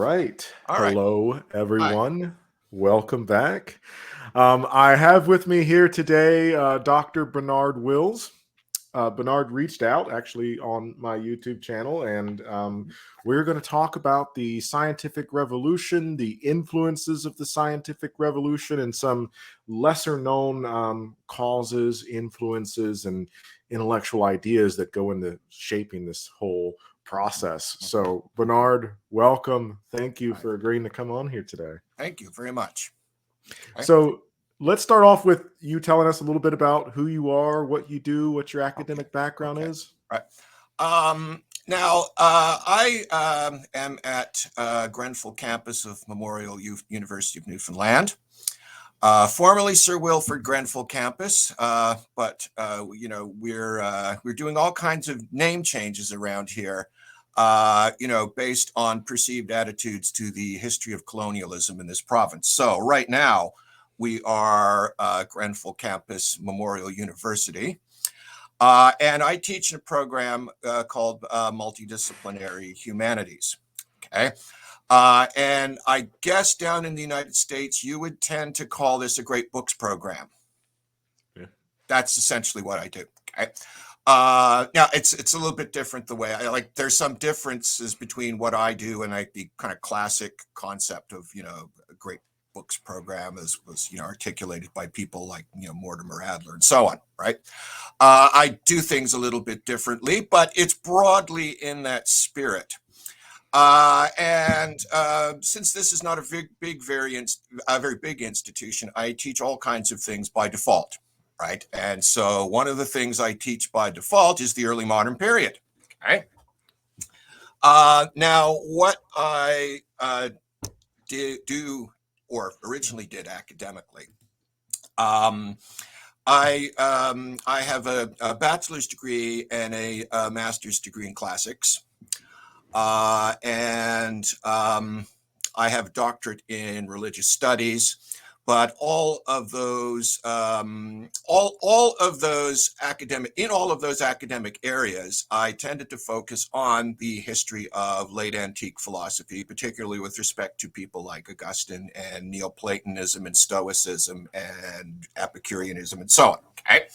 right. All right. Hello, everyone. Welcome back. I have with me here today Dr. Bernard Wills. Bernard reached out actually on my YouTube channel, and we're going to talk about the scientific revolution, the influences of the scientific revolution, and some lesser known causes, influences, and intellectual ideas that go into shaping this whole process. So, Bernard, welcome. Thank you for agreeing to come on here today. Thank you very much. So, let's start off with you telling us a little bit about who you are, what you do, what your academic background is. Right. Now, I am at Grenfell campus of Memorial University of Newfoundland. Formerly Sir Wilfrid Grenfell campus, but we're doing all kinds of name changes around here, based on perceived attitudes to the history of colonialism in this province. So right now we are Grenfell campus Memorial University, and I teach in a program called Multidisciplinary Humanities. Okay. And I guess down in the United States, you would tend to call this a great books program. Yeah. That's essentially what I do. Okay. Now it's a little bit different the way there's some differences between what I do and the kind of classic concept of, a great books program was articulated by people like, Mortimer Adler and so on. Right. I do things a little bit differently, but it's broadly in that spirit. Since this is not a very big institution, I teach all kinds of things by default, right? And so one of the things I teach by default is the early modern period. Okay. Now, what I do or originally did academically, I have a bachelor's degree and a master's degree in classics. And I have a doctorate in religious studies, but all of those academic areas, I tended to focus on the history of late antique philosophy, particularly with respect to people like Augustine and Neoplatonism and Stoicism and Epicureanism and so on. Okay,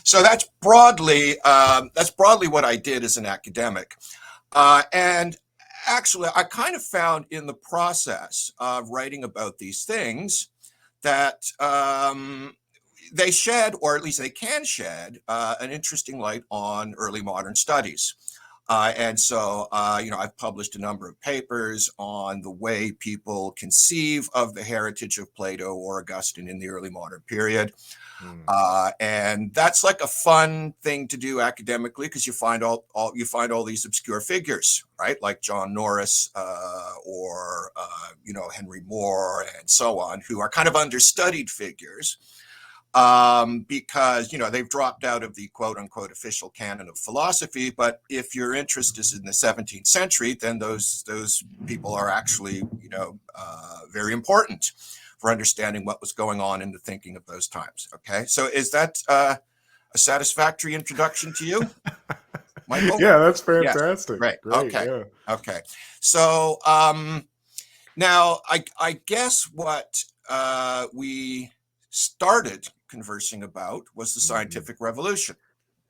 so that's broadly what I did as an academic. And actually, I kind of found in the process of writing about these things that they shed, or at least they can shed, an interesting light on early modern studies. And so, I've published a number of papers on the way people conceive of the heritage of Plato or Augustine in the early modern period. And that's like a fun thing to do academically, because you find all these obscure figures, right? Like John Norris or Henry Moore and so on, who are kind of understudied figures because they've dropped out of the quote unquote official canon of philosophy. But if your interest is in the 17th century, then those people are actually very important for understanding what was going on in the thinking of those times. Okay, so is that a satisfactory introduction to you, Michael? Yeah, that's fantastic. Yes. Great. Okay. Yeah. Okay. So now I guess what we started conversing about was the scientific revolution.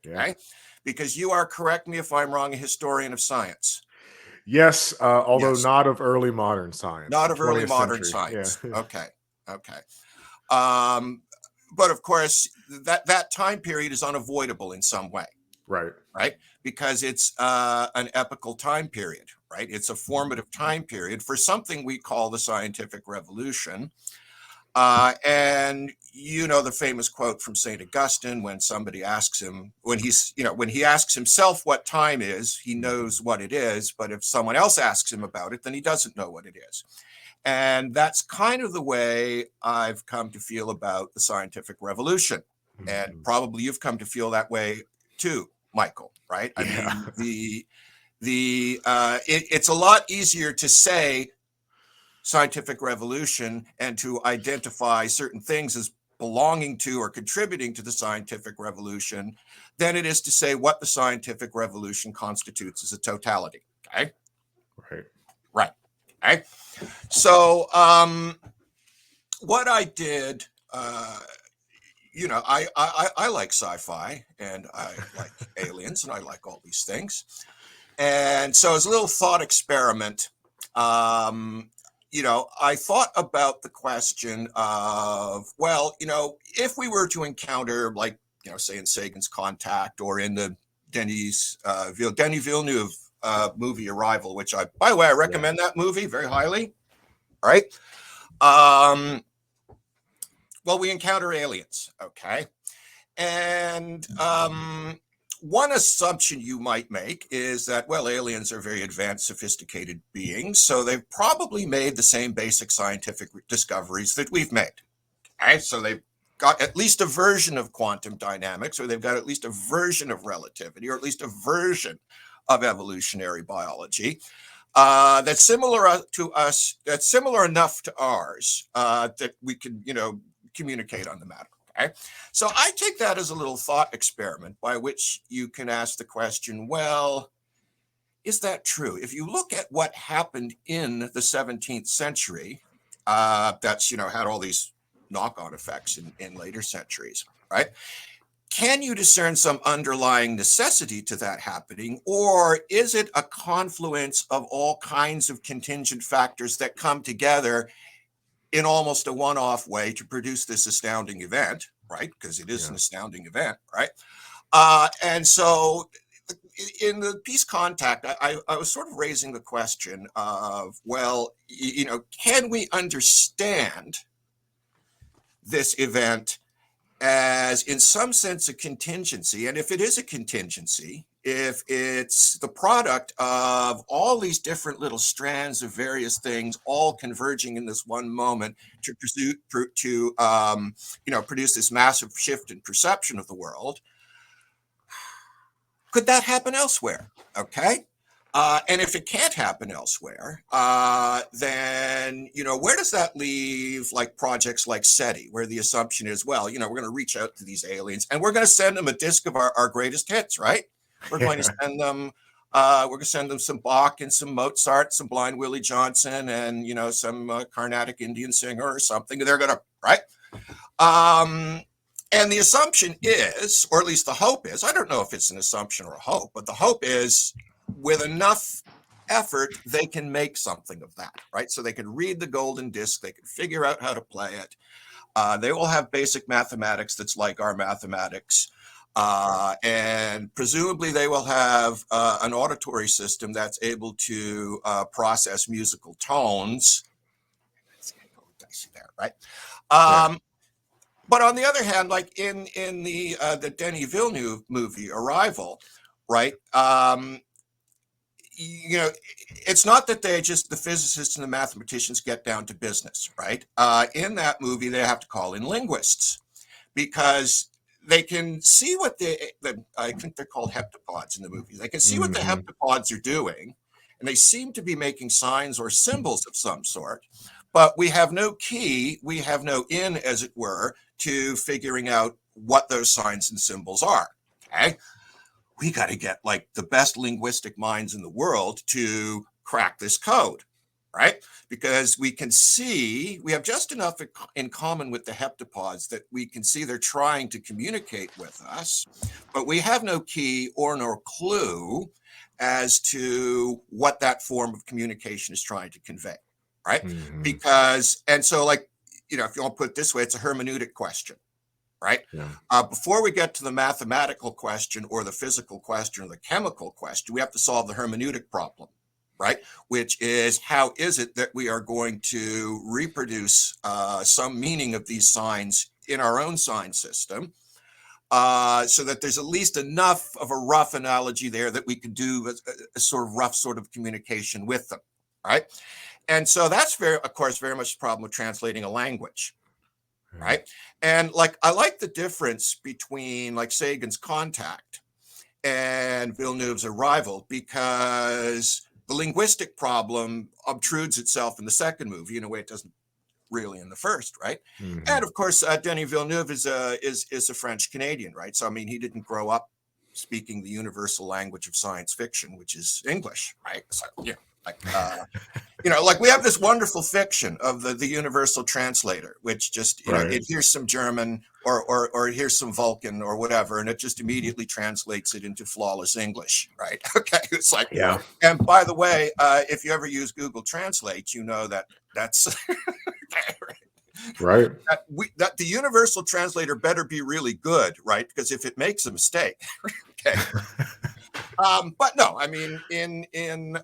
Yeah. Okay, because you are, correct me if I'm wrong, a historian of science. Yes, although not of early modern science. Not of early modern science. Yeah. Okay. But of course, that time period is unavoidable in some way. Right. Because it's an epochal time period, right? It's a formative time period for something we call the scientific revolution. And the famous quote from St. Augustine, when somebody asks him, when he asks himself what time is, he knows what it is. But if someone else asks him about it, then he doesn't know what it is. And that's kind of the way I've come to feel about the scientific revolution. And probably you've come to feel that way too, Michael, right? Yeah. I mean, it's a lot easier to say scientific revolution and to identify certain things as belonging to or contributing to the scientific revolution than it is to say what the scientific revolution constitutes as a totality. Okay. Right. Okay. So what I did, I like sci-fi and I like aliens and I like all these things. And so as a little thought experiment, I thought about the question of, well, if we were to encounter, like, say in Sagans Contact or in the Denis Villeneuve movie Arrival, which by the way, I recommend that movie very highly. All right. Well, we encounter aliens, okay? And one assumption you might make is that, well, aliens are very advanced, sophisticated beings, so they've probably made the same basic scientific discoveries that we've made. Okay, so they've got at least a version of quantum dynamics, or they've got at least a version of relativity, or at least a version of evolutionary biology that's similar to us, that's similar enough to ours that we can, communicate on the matter. Okay, so I take that as a little thought experiment by which you can ask the question, well, is that true? If you look at what happened in the 17th century, that's, had all these knock-on effects in later centuries, right? Can you discern some underlying necessity to that happening, or is it a confluence of all kinds of contingent factors that come together in almost a one-off way to produce this astounding event, right? Because it is an astounding event, right? And so in the piece Contact, I was sort of raising the question of, well, can we understand this event as in some sense a contingency? And if it is a contingency, if it's the product of all these different little strands of various things all converging in this one moment to produce this massive shift in perception of the world, could that happen elsewhere? Okay. And if it can't happen elsewhere, then, where does that leave like projects like SETI, where the assumption is, well, we're going to reach out to these aliens and we're going to send them a disc of our greatest hits, right? We're going to send them, some Bach and some Mozart, some Blind Willie Johnson, and, some Carnatic Indian singer or something. They're going to, right? And the assumption is, or at least the hope is, I don't know if it's an assumption or a hope, but the hope is with enough effort, they can make something of that, right? So they can read the golden disc, they can figure out how to play it. They will have basic mathematics that's like our mathematics. And presumably they will have an auditory system that's able to process musical tones. There, right? But on the other hand, like in the Denis Villeneuve movie Arrival, right? It's not that the physicists and the mathematicians get down to business, right? In that movie, they have to call in linguists because they can see what I think they're called heptapods in the movie. They can see what the heptapods are doing, and they seem to be making signs or symbols of some sort, but we have no key, we have no in, as it were, to figuring out what those signs and symbols are, okay? We got to get like the best linguistic minds in the world to crack this code, right? Because we can see, we have just enough in common with the heptapods that we can see they're trying to communicate with us, but we have no key or no clue as to what that form of communication is trying to convey, right? Because, and so like, if you want to put it this way, it's a hermeneutic question. Right? Yeah. Before we get to the mathematical question or the physical question or the chemical question, we have to solve the hermeneutic problem, right? Which is, how is it that we are going to reproduce some meaning of these signs in our own sign system so that there's at least enough of a rough analogy there that we can do a sort of rough sort of communication with them, right? And so that's of course, very much the problem with translating a language. Right. And like, I like the difference between like Sagans Contact and Villeneuve's Arrival, because the linguistic problem obtrudes itself in the second movie in a way it doesn't really in the first. Right. And of course, Denis Villeneuve is a French Canadian. Right. So, I mean, he didn't grow up speaking the universal language of science fiction, which is English. Right. So, yeah. Like, like we have this wonderful fiction of the universal translator, which just, Right. it hears some German or it hears some Vulcan or whatever, and it just immediately translates it into flawless English, right? Okay, it's like, Yeah. And by the way, if you ever use Google Translate, you know that's Right. that the universal translator better be really good, right? Because if it makes a mistake, okay. But no, I mean, in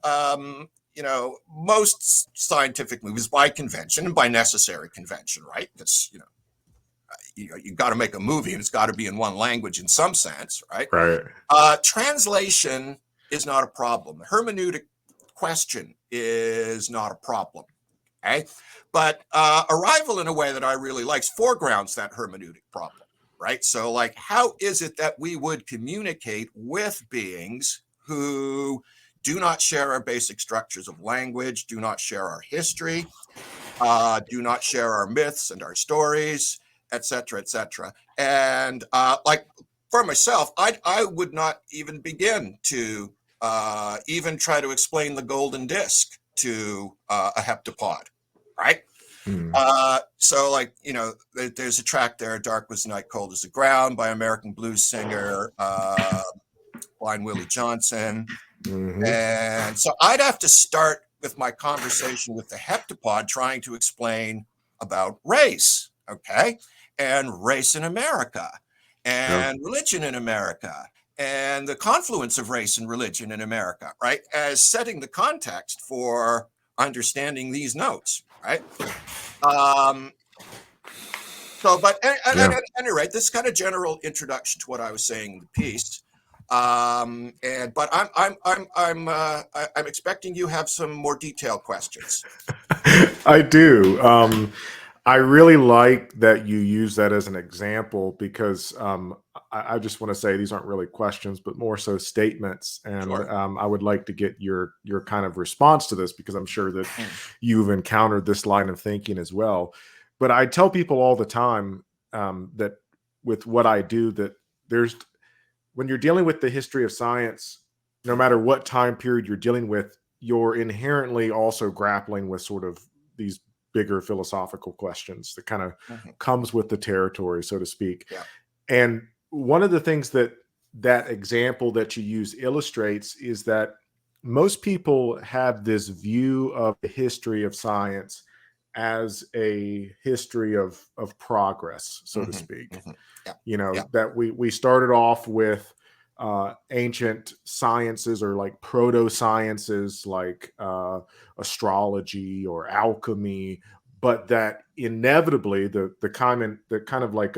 most scientific movies, by convention and by necessary convention, right? Because you got to make a movie and it's got to be in one language in some sense, right? Right. Translation is not a problem. The hermeneutic question is not a problem. Okay, but arrival in a way that I really like foregrounds that hermeneutic problem, right? So, like, how is it that we would communicate with beings who do not share our basic structures of language, do not share our history, do not share our myths and our stories, etc., etc.? And like for myself, I would not even begin to even try to explain the golden disc to a heptapod, right? So, like, there's a track there, "Dark Was the Night, Cold as the Ground" by American blues singer Blind Willie Johnson. And so I'd have to start with my conversation with the heptapod trying to explain about race, okay, and race in America, and religion in America, and the confluence of race and religion in America, right, as setting the context for understanding these notes, right? But at any rate, this kind of general introduction to what I was saying in the piece. But I'm expecting you have some more detailed questions. I do. I really like that you use that as an example because I just want to say these aren't really questions, but more so statements. And Sure. I would like to get your kind of response to this because I'm sure that you've encountered this line of thinking as well. But I tell people all the time that with what I do, that when you're dealing with the history of science, no matter what time period you're dealing with, you're inherently also grappling with sort of these bigger philosophical questions that kind of comes with the territory, so to speak. Yeah. And one of the things that example that you use illustrates is that most people have this view of the history of science as a history of progress, so to speak. Yeah. That we started off with ancient sciences or like proto sciences like astrology or alchemy, but that inevitably the kind of like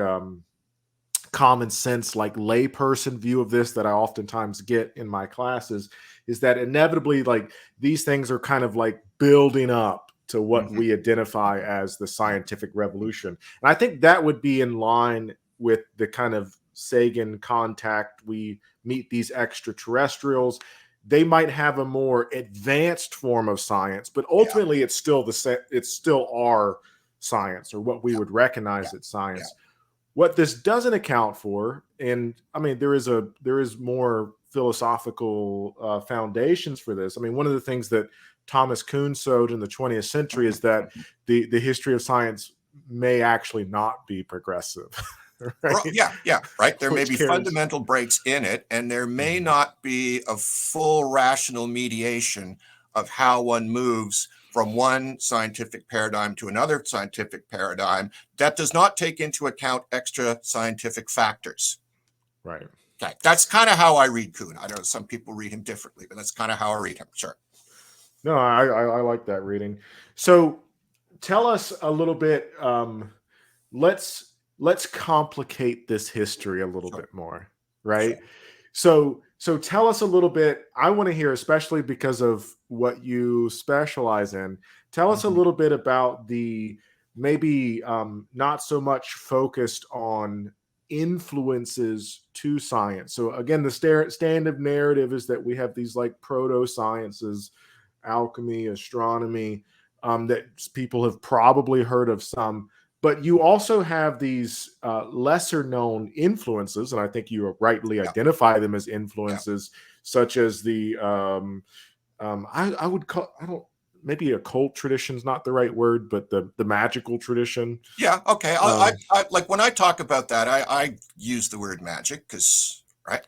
common sense, like layperson view of this that I oftentimes get in my classes is that inevitably, like, these things are kind of like building up to what we identify as the scientific revolution. And I think that would be in line with the kind of Sagan contact. We meet these extraterrestrials. They might have a more advanced form of science, but ultimately it's still our science, or what we would recognize as science. What this doesn't account for, and I mean, there is more philosophical foundations for this. I mean, one of the things that Thomas Kuhn showed in the 20th century is that the history of science may actually not be progressive. Right? Yeah, right. There may be fundamental breaks in it, and there may not be a full rational mediation of how one moves from one scientific paradigm to another scientific paradigm that does not take into account extra scientific factors. Right. Okay, that's kind of how I read Kuhn. I know some people read him differently, but that's kind of how I read him. Sure. No, I like that reading. So tell us a little bit. Let's complicate this history a little bit more, right? Sure. So tell us a little bit. I want to hear, especially because of what you specialize in. Tell us a little bit about the maybe not so much focused on influences to science. So again, the standard narrative is that we have these like proto sciences, alchemy, astronomy, that people have probably heard of some. But you also have these lesser known influences, and I think you rightly identify them as influences, such as the I would call, maybe occult tradition is not the right word, but the magical tradition. Yeah. Okay. I like when I talk about that, I use the word magic because, right.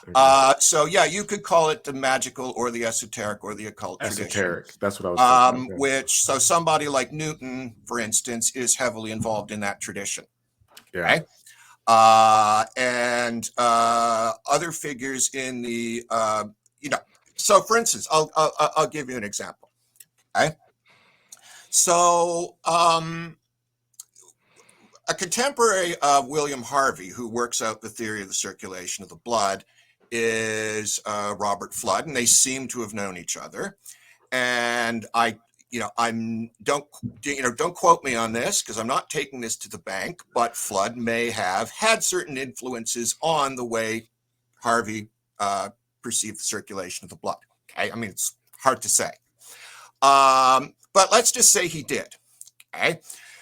Okay. So yeah, you could call it the magical or the esoteric or the occult Esoteric. tradition. That's what I was thinking. Which, so somebody like Newton, for instance, is heavily involved in that tradition. Yeah. Okay. And other figures in the, so for instance, I'll give you an example. Okay. So a contemporary of William Harvey, who works out the theory of the circulation of the blood, is Robert Flood, and they seem to have known each other. And don't quote me on this because I'm not taking this to the bank, but Flood may have had certain influences on the way Harvey perceived the circulation of the blood. Okay, I mean, it's hard to say. But let's just say he did. Okay.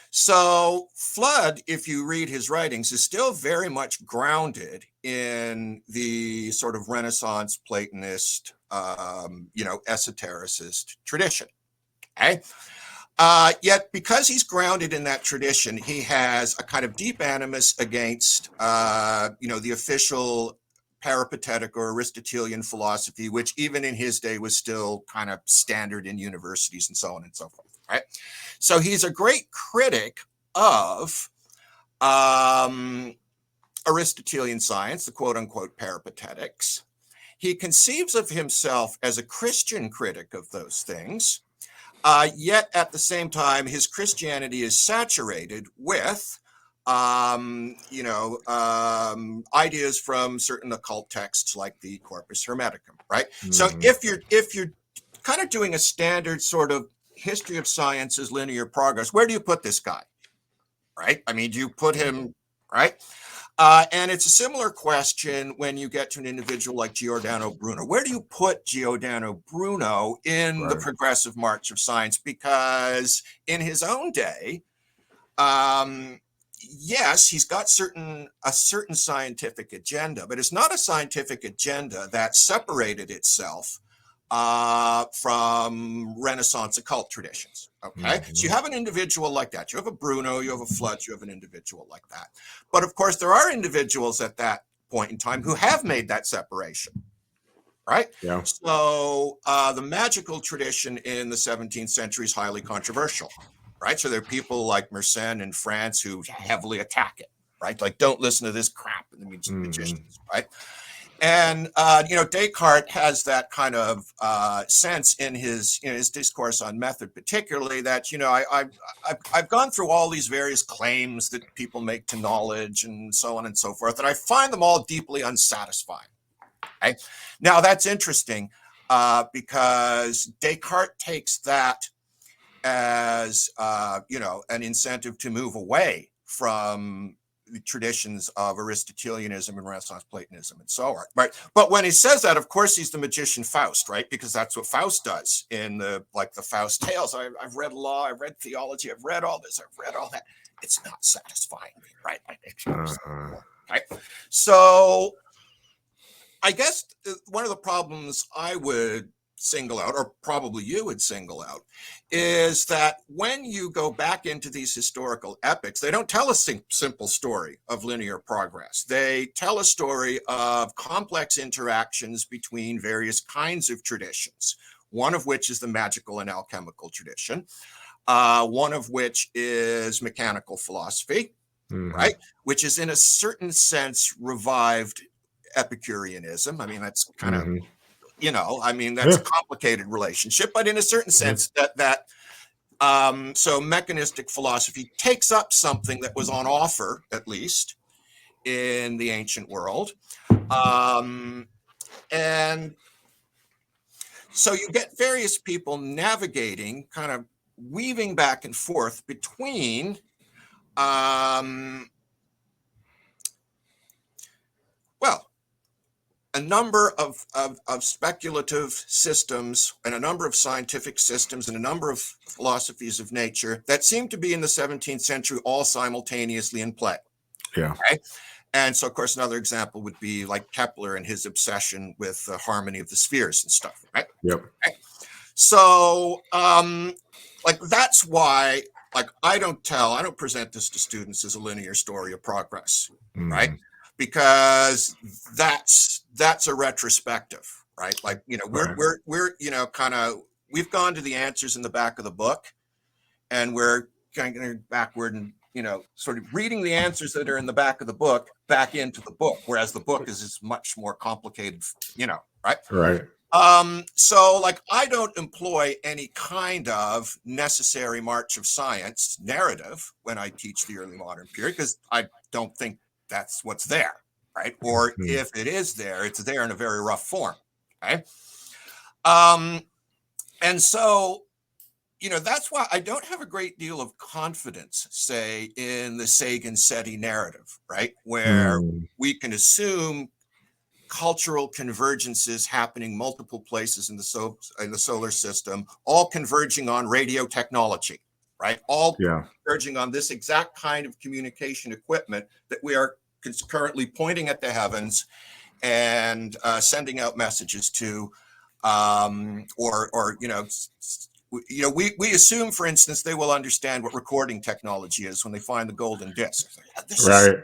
So Flood, if you read his writings, is still very much grounded in the sort of Renaissance Platonist, esotericist tradition. Okay. Yet because he's grounded in that tradition, he has a kind of deep animus against, the official peripatetic or Aristotelian philosophy, which even in his day was still kind of standard in universities and so on and so forth. Right. So he's a great critic of Aristotelian science, the quote unquote peripatetics. He conceives of himself as a Christian critic of those things. Yet at the same time, his Christianity is saturated with, ideas from certain occult texts like the Corpus Hermeticum, right? Mm-hmm. So if you're kind of doing a standard sort of history of science's linear progress, where do you put this guy, right? I mean, do you put him, right? And it's a similar question when you get to an individual like Giordano Bruno. Where do you put Giordano Bruno in the progressive march of science? Because in his own day, yes, he's got a certain scientific agenda, but it's not a scientific agenda that separated itself from Renaissance occult traditions. Okay. Mm-hmm. So you have an individual like that. You have a Bruno, you have a Flood, you have an individual like that. But of course, there are individuals at that point in time who have made that separation. Right. Yeah. So the magical tradition in the 17th century is highly controversial. Right. So there are people like Mersenne in France who heavily attack it. Right. Like, don't listen to this crap in the magicians. Right. And, Descartes has that kind of sense in his discourse on method, particularly that, I've gone through all these various claims that people make to knowledge and so on and so forth, and I find them all deeply unsatisfying. Okay? Now, that's interesting because Descartes takes that as, an incentive to move away from the traditions of Aristotelianism and Renaissance Platonism and so on, right? But when he says that, of course, he's the magician Faust, right? Because that's what Faust does in the Faust tales. I've read law, I've read theology, I've read all this, I've read all that. It's not satisfying me, right? Right? So I guess one of the problems I would single out, or probably you would single out, is that when you go back into these historical epics, they don't tell a simple story of linear progress. They tell a story of complex interactions between various kinds of traditions, one of which is the magical and alchemical tradition, one of which is mechanical philosophy, right? Which is in a certain sense revived Epicureanism. I mean, that's kind of that's a complicated relationship, but in a certain sense so mechanistic philosophy takes up something that was on offer, at least in the ancient world. And so you get various people navigating, kind of weaving back and forth between a number of speculative systems and a number of scientific systems and a number of philosophies of nature that seem to be in the 17th century all simultaneously in play. Yeah. Okay? And so, of course, another example would be like Kepler and his obsession with the harmony of the spheres and stuff, right? Yep. Okay? So, like, that's why, like, I don't present this to students as a linear story of progress, right? Because that's a retrospective, right? Like, we're kind of, we've gone to the answers in the back of the book, and we're kind of backward and, sort of reading the answers that are in the back of the book back into the book, whereas the book is much more complicated, right? Right. So, like, I don't employ any kind of necessary march of science narrative when I teach the early modern period, because I don't think that's what's there, right? Or if it is there, it's there in a very rough form, okay? And so, that's why I don't have a great deal of confidence, say, in the Sagan-SETI narrative, right? Where we can assume cultural convergences happening multiple places in the solar system, all converging on radio technology, right? All converging on this exact kind of communication equipment that we are currently pointing at the heavens and sending out messages to, we assume, for instance, they will understand what recording technology is when they find the golden disc. This is a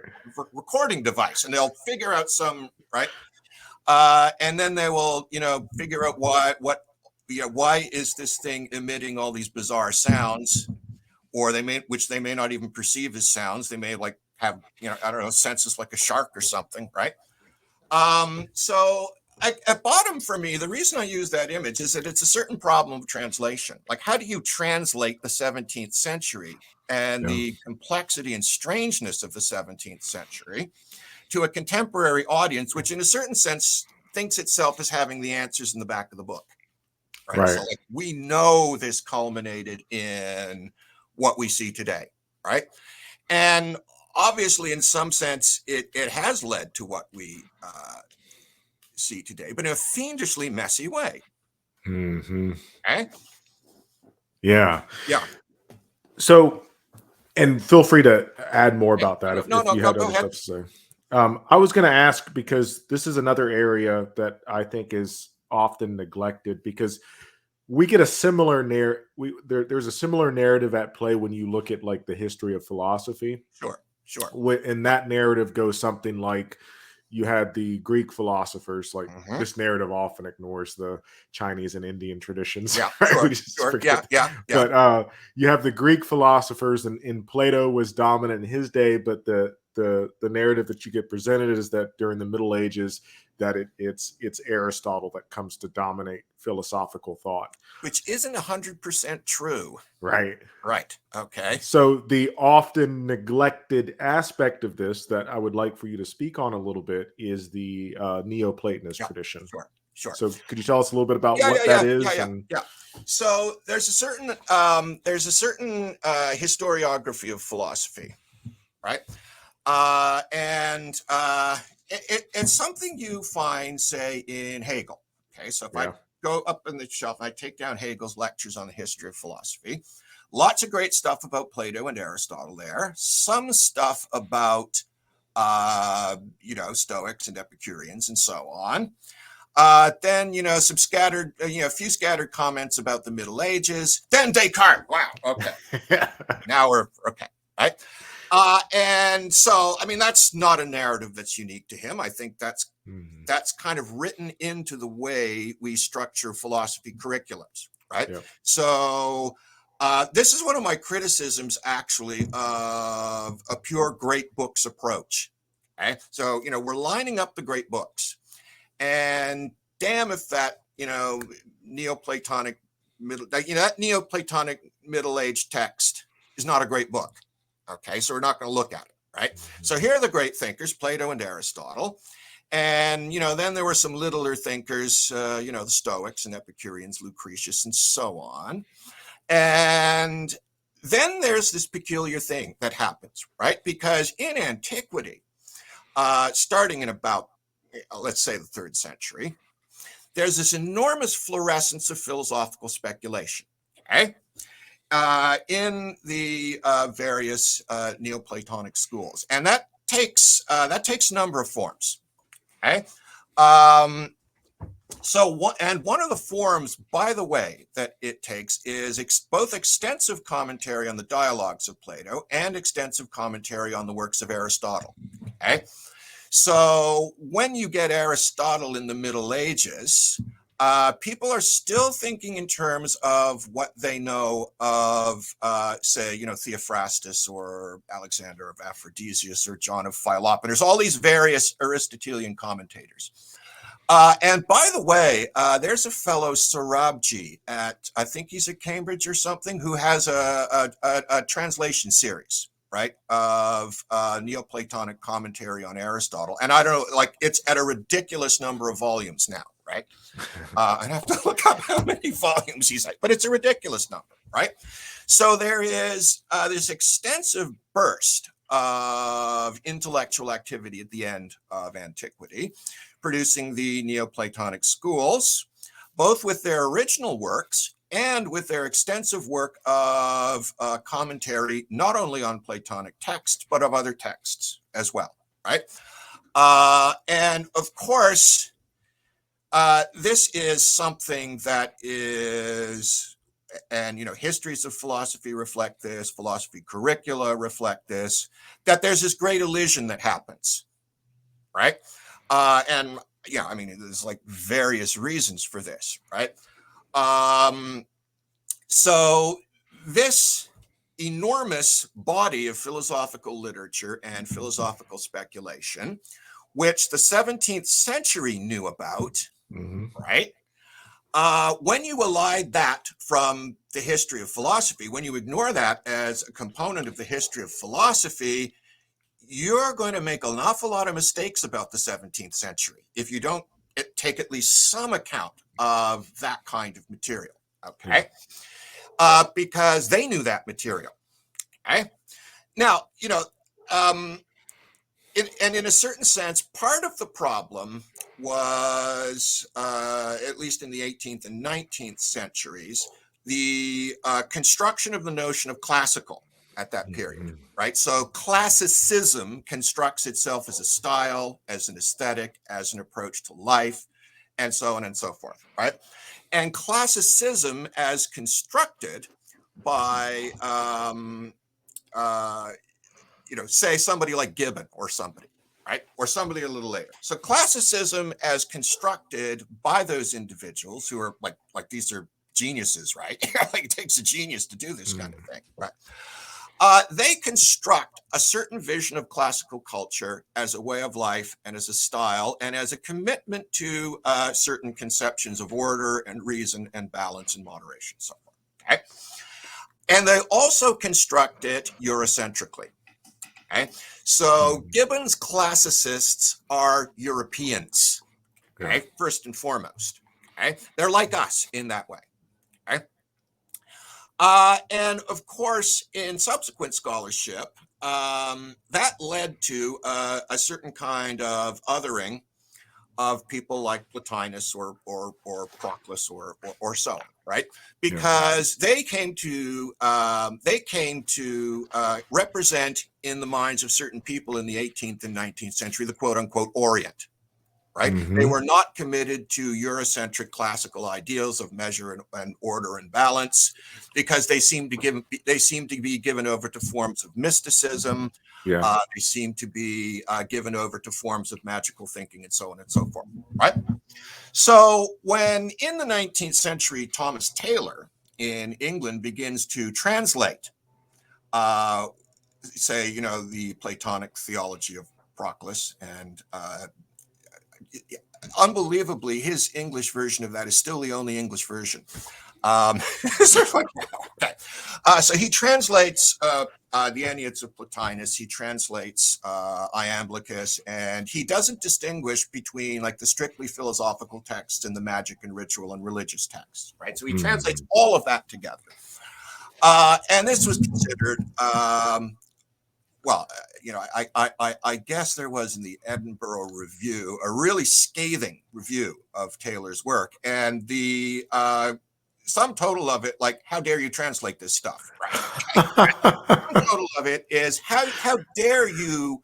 recording device, and they'll figure out some, right? And then they will, figure out why is this thing emitting all these bizarre sounds, or which they may not even perceive as sounds. They may like have, I don't know, senses like a shark or something, right? So at bottom for me, the reason I use that image is that it's a certain problem of translation. Like, how do you translate the 17th century and the complexity and strangeness of the 17th century to a contemporary audience, which in a certain sense thinks itself as having the answers in the back of the book, right? So, like, we know this culminated in what we see today, right? And obviously, in some sense, it has led to what we see today, but in a fiendishly messy way. Okay? Yeah. Yeah. So, and feel free to add more about that if you had other stuff to say. I was going to ask, because this is another area that I think is often neglected, because we get a similar there's a similar narrative at play when you look at, like, the history of philosophy. Sure. And that narrative goes something like, you had the Greek philosophers, like this narrative often ignores the Chinese and Indian traditions. Yeah, right? sure. Yeah. But you have the Greek philosophers, and Plato was dominant in his day, but the narrative that you get presented is that during the Middle Ages, that it's Aristotle that comes to dominate philosophical thought, which isn't 100% true. Right. Okay. So the often neglected aspect of this that I would like for you to speak on a little bit is the Neoplatonist tradition. Sure. So could you tell us a little bit about what that is? Yeah. So there's a certain historiography of philosophy, right? And it's something you find, say, in Hegel. Okay, so if I go up in the shelf and I take down Hegel's lectures on the history of philosophy, lots of great stuff about Plato and Aristotle there. Some stuff about, Stoics and Epicureans and so on. Then, some scattered, a few scattered comments about the Middle Ages. Then Descartes. Wow. Okay. Now we're okay. Right. And so, I mean, that's not a narrative that's unique to him. I think that's kind of written into the way we structure philosophy curriculums, right? Yeah. So this is one of my criticisms, actually, of a pure great books approach. Okay? So, we're lining up the great books, and damn if that, Neoplatonic middle-age text is not a great book. Okay, so we're not going to look at it, right? So here are the great thinkers, Plato and Aristotle. And, then there were some littler thinkers, the Stoics and Epicureans, Lucretius, and so on. And then there's this peculiar thing that happens, right? Because in antiquity, starting in about, let's say, the 3rd century, there's this enormous fluorescence of philosophical speculation, okay? In the various Neoplatonic schools, and that takes a number of forms. Okay, one of the forms, by the way, that it takes is both extensive commentary on the dialogues of Plato and extensive commentary on the works of Aristotle. Okay, so when you get Aristotle in the Middle Ages, people are still thinking in terms of what they know of, say, Theophrastus or Alexander of Aphrodisias or John of Philoponus, all these various Aristotelian commentators. And by the way, there's a fellow, Sarabji, I think he's at Cambridge or something, who has a translation series, right, of Neoplatonic commentary on Aristotle. And I don't know, like, it's at a ridiculous number of volumes now, right? I'd have to look up how many volumes he's at, but it's a ridiculous number, right? So there is this extensive burst of intellectual activity at the end of antiquity, producing the Neoplatonic schools, both with their original works and with their extensive work of commentary, not only on Platonic texts, but of other texts as well, right? And of course, this is something that is, and histories of philosophy reflect this, philosophy curricula reflect this, that there's this great elision that happens, right? And yeah, I mean, there's like various reasons for this, right? So this enormous body of philosophical literature and philosophical speculation, which the 17th century knew about, right? When you elide that from the history of philosophy, when you ignore that as a component of the history of philosophy, you're going to make an awful lot of mistakes about the 17th century if you don't take at least some account of that kind of material, okay? Because they knew that material, okay? Now, and in a certain sense, part of the problem was, at least in the 18th and 19th centuries, the construction of the notion of classical at that period, right? So classicism constructs itself as a style, as an aesthetic, as an approach to life, and so on and so forth, right? And classicism, as constructed by, say somebody like Gibbon or somebody, right? Or somebody a little later. So classicism, as constructed by those individuals who are like these are geniuses, right? Like, it takes a genius to do this kind of thing, right? They construct a certain vision of classical culture as a way of life and as a style and as a commitment to certain conceptions of order and reason and balance and moderation, so forth. Okay? And they also construct it Eurocentrically. Okay? So Gibbon's classicists are Europeans, okay? First and foremost. Okay? They're like us in that way. Okay? And of course, in subsequent scholarship, that led to a certain kind of othering of people like Plotinus or Proclus or so on, right? Because they came to represent in the minds of certain people in the 18th and 19th century the quote unquote Orient. Right? They were not committed to Eurocentric classical ideals of measure and order and balance, because they seemed to be given over to forms of mysticism. They seem to be given over to forms of magical thinking and so on and so forth. Right? So when in the 19th century, Thomas Taylor in England begins to translate, say, the Platonic theology of Proclus, and unbelievably, his English version of that is still the only English version. So he translates the Enneads of Plotinus. He translates Iamblichus, and he doesn't distinguish between like the strictly philosophical texts and the magic and ritual and religious texts, right? So he translates all of that together. And this was considered I guess there was in the Edinburgh Review a really scathing review of Taylor's work, and the sum total of it, like, how dare you translate this stuff? Right? The sum total of it is how dare you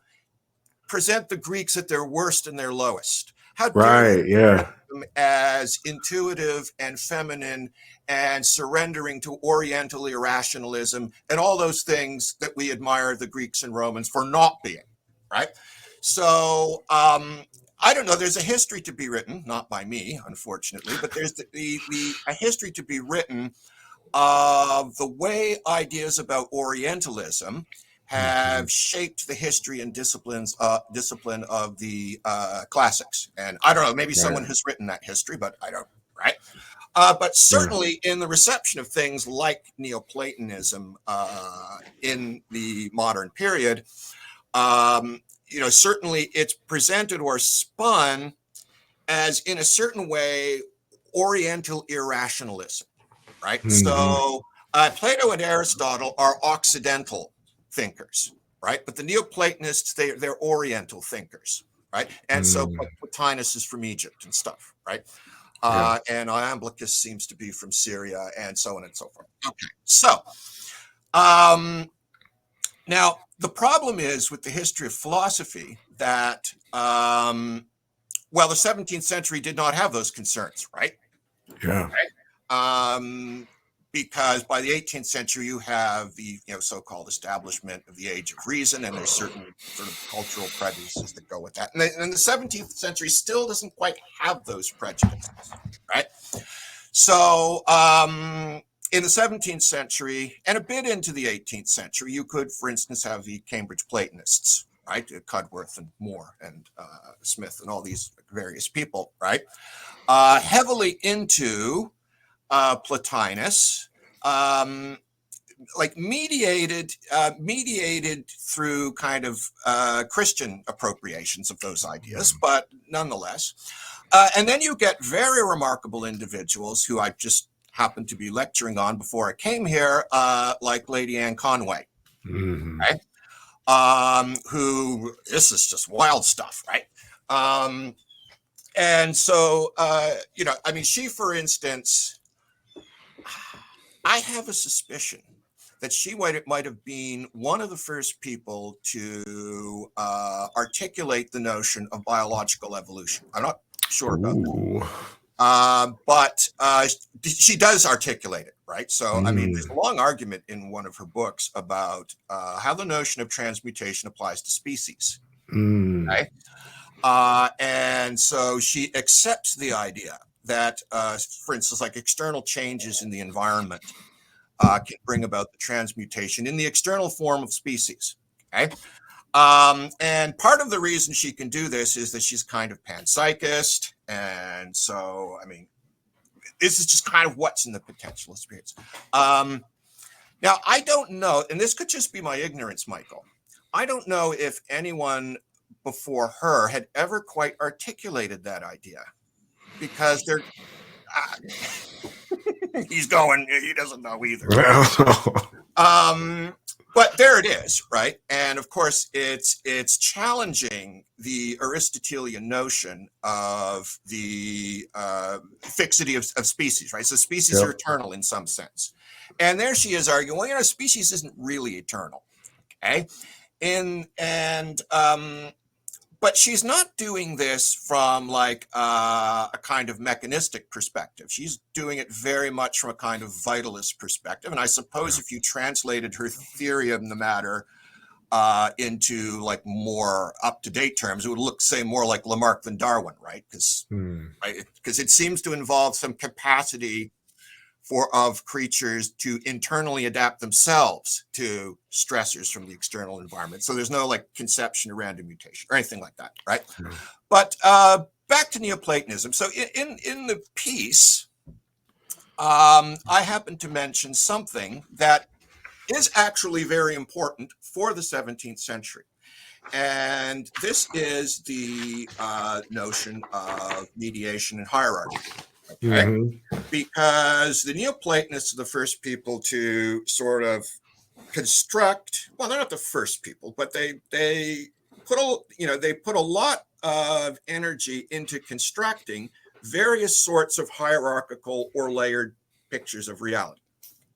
present the Greeks at their worst and their lowest? How dare you them as intuitive and feminine and surrendering to Oriental irrationalism and all those things that we admire the Greeks and Romans for not being, right? So I don't know. There's a history to be written, not by me, unfortunately, but there's a history to be written of the way ideas about Orientalism have shaped the history and discipline of the classics. And I don't know, maybe someone has written that history, but I don't, right? But certainly in the reception of things like Neoplatonism in the modern period, certainly it's presented or spun as, in a certain way, Oriental irrationalism, right? So Plato and Aristotle are Occidental thinkers, right? But the Neoplatonists, they're Oriental thinkers, right? And so Plotinus is from Egypt and stuff, right? And Iamblichus seems to be from Syria, and so on and so forth. Okay, so now the problem is with the history of philosophy that, the 17th century did not have those concerns, right? Yeah. Right? Because by the 18th century, you have the so-called establishment of the age of reason, and there's certain sort of cultural prejudices that go with that. And the 17th century still doesn't quite have those prejudices, right? So in the 17th century, and a bit into the 18th century, you could, for instance, have the Cambridge Platonists, right? Cudworth and Moore and Smith and all these various people, right? Heavily into Plotinus, like mediated through kind of Christian appropriations of those ideas, but nonetheless. And then you get very remarkable individuals who I just happened to be lecturing on before I came here, like Lady Anne Conway, right? Who, this is just wild stuff, right? And so, she, for instance, I have a suspicion that she might have been one of the first people to articulate the notion of biological evolution. I'm not sure about that. But she does articulate it, right? So, there's a long argument in one of her books about how the notion of transmutation applies to species, right? And so she accepts the idea that, for instance, like external changes in the environment can bring about the transmutation in the external form of species, okay? And part of the reason she can do this is that she's kind of panpsychist. And so, this is just kind of what's in the potential experience. Now, I don't know, and this could just be my ignorance, Michael. I don't know if anyone before her had ever quite articulated that idea, because they're he doesn't know either. But there it is, right? And of course, it's challenging the Aristotelian notion of the fixity of species, right? So species are eternal in some sense. And there she is arguing, well, species isn't really eternal, okay? But she's not doing this from like a kind of mechanistic perspective. She's doing it very much from a kind of vitalist perspective. And I suppose if you translated her theory of the matter into like more up-to-date terms, it would look, say, more like Lamarck than Darwin, right? Because it seems to involve some capacity of creatures to internally adapt themselves to stressors from the external environment. So there's no like conception of random mutation or anything like that, right? But back to Neoplatonism. So in the piece, I happen to mention something that is actually very important for the 17th century. And this is the notion of mediation and hierarchy. Okay? Because the Neoplatonists are the first people to sort of construct, well, they're not the first people, but they put a lot of energy into constructing various sorts of hierarchical or layered pictures of reality.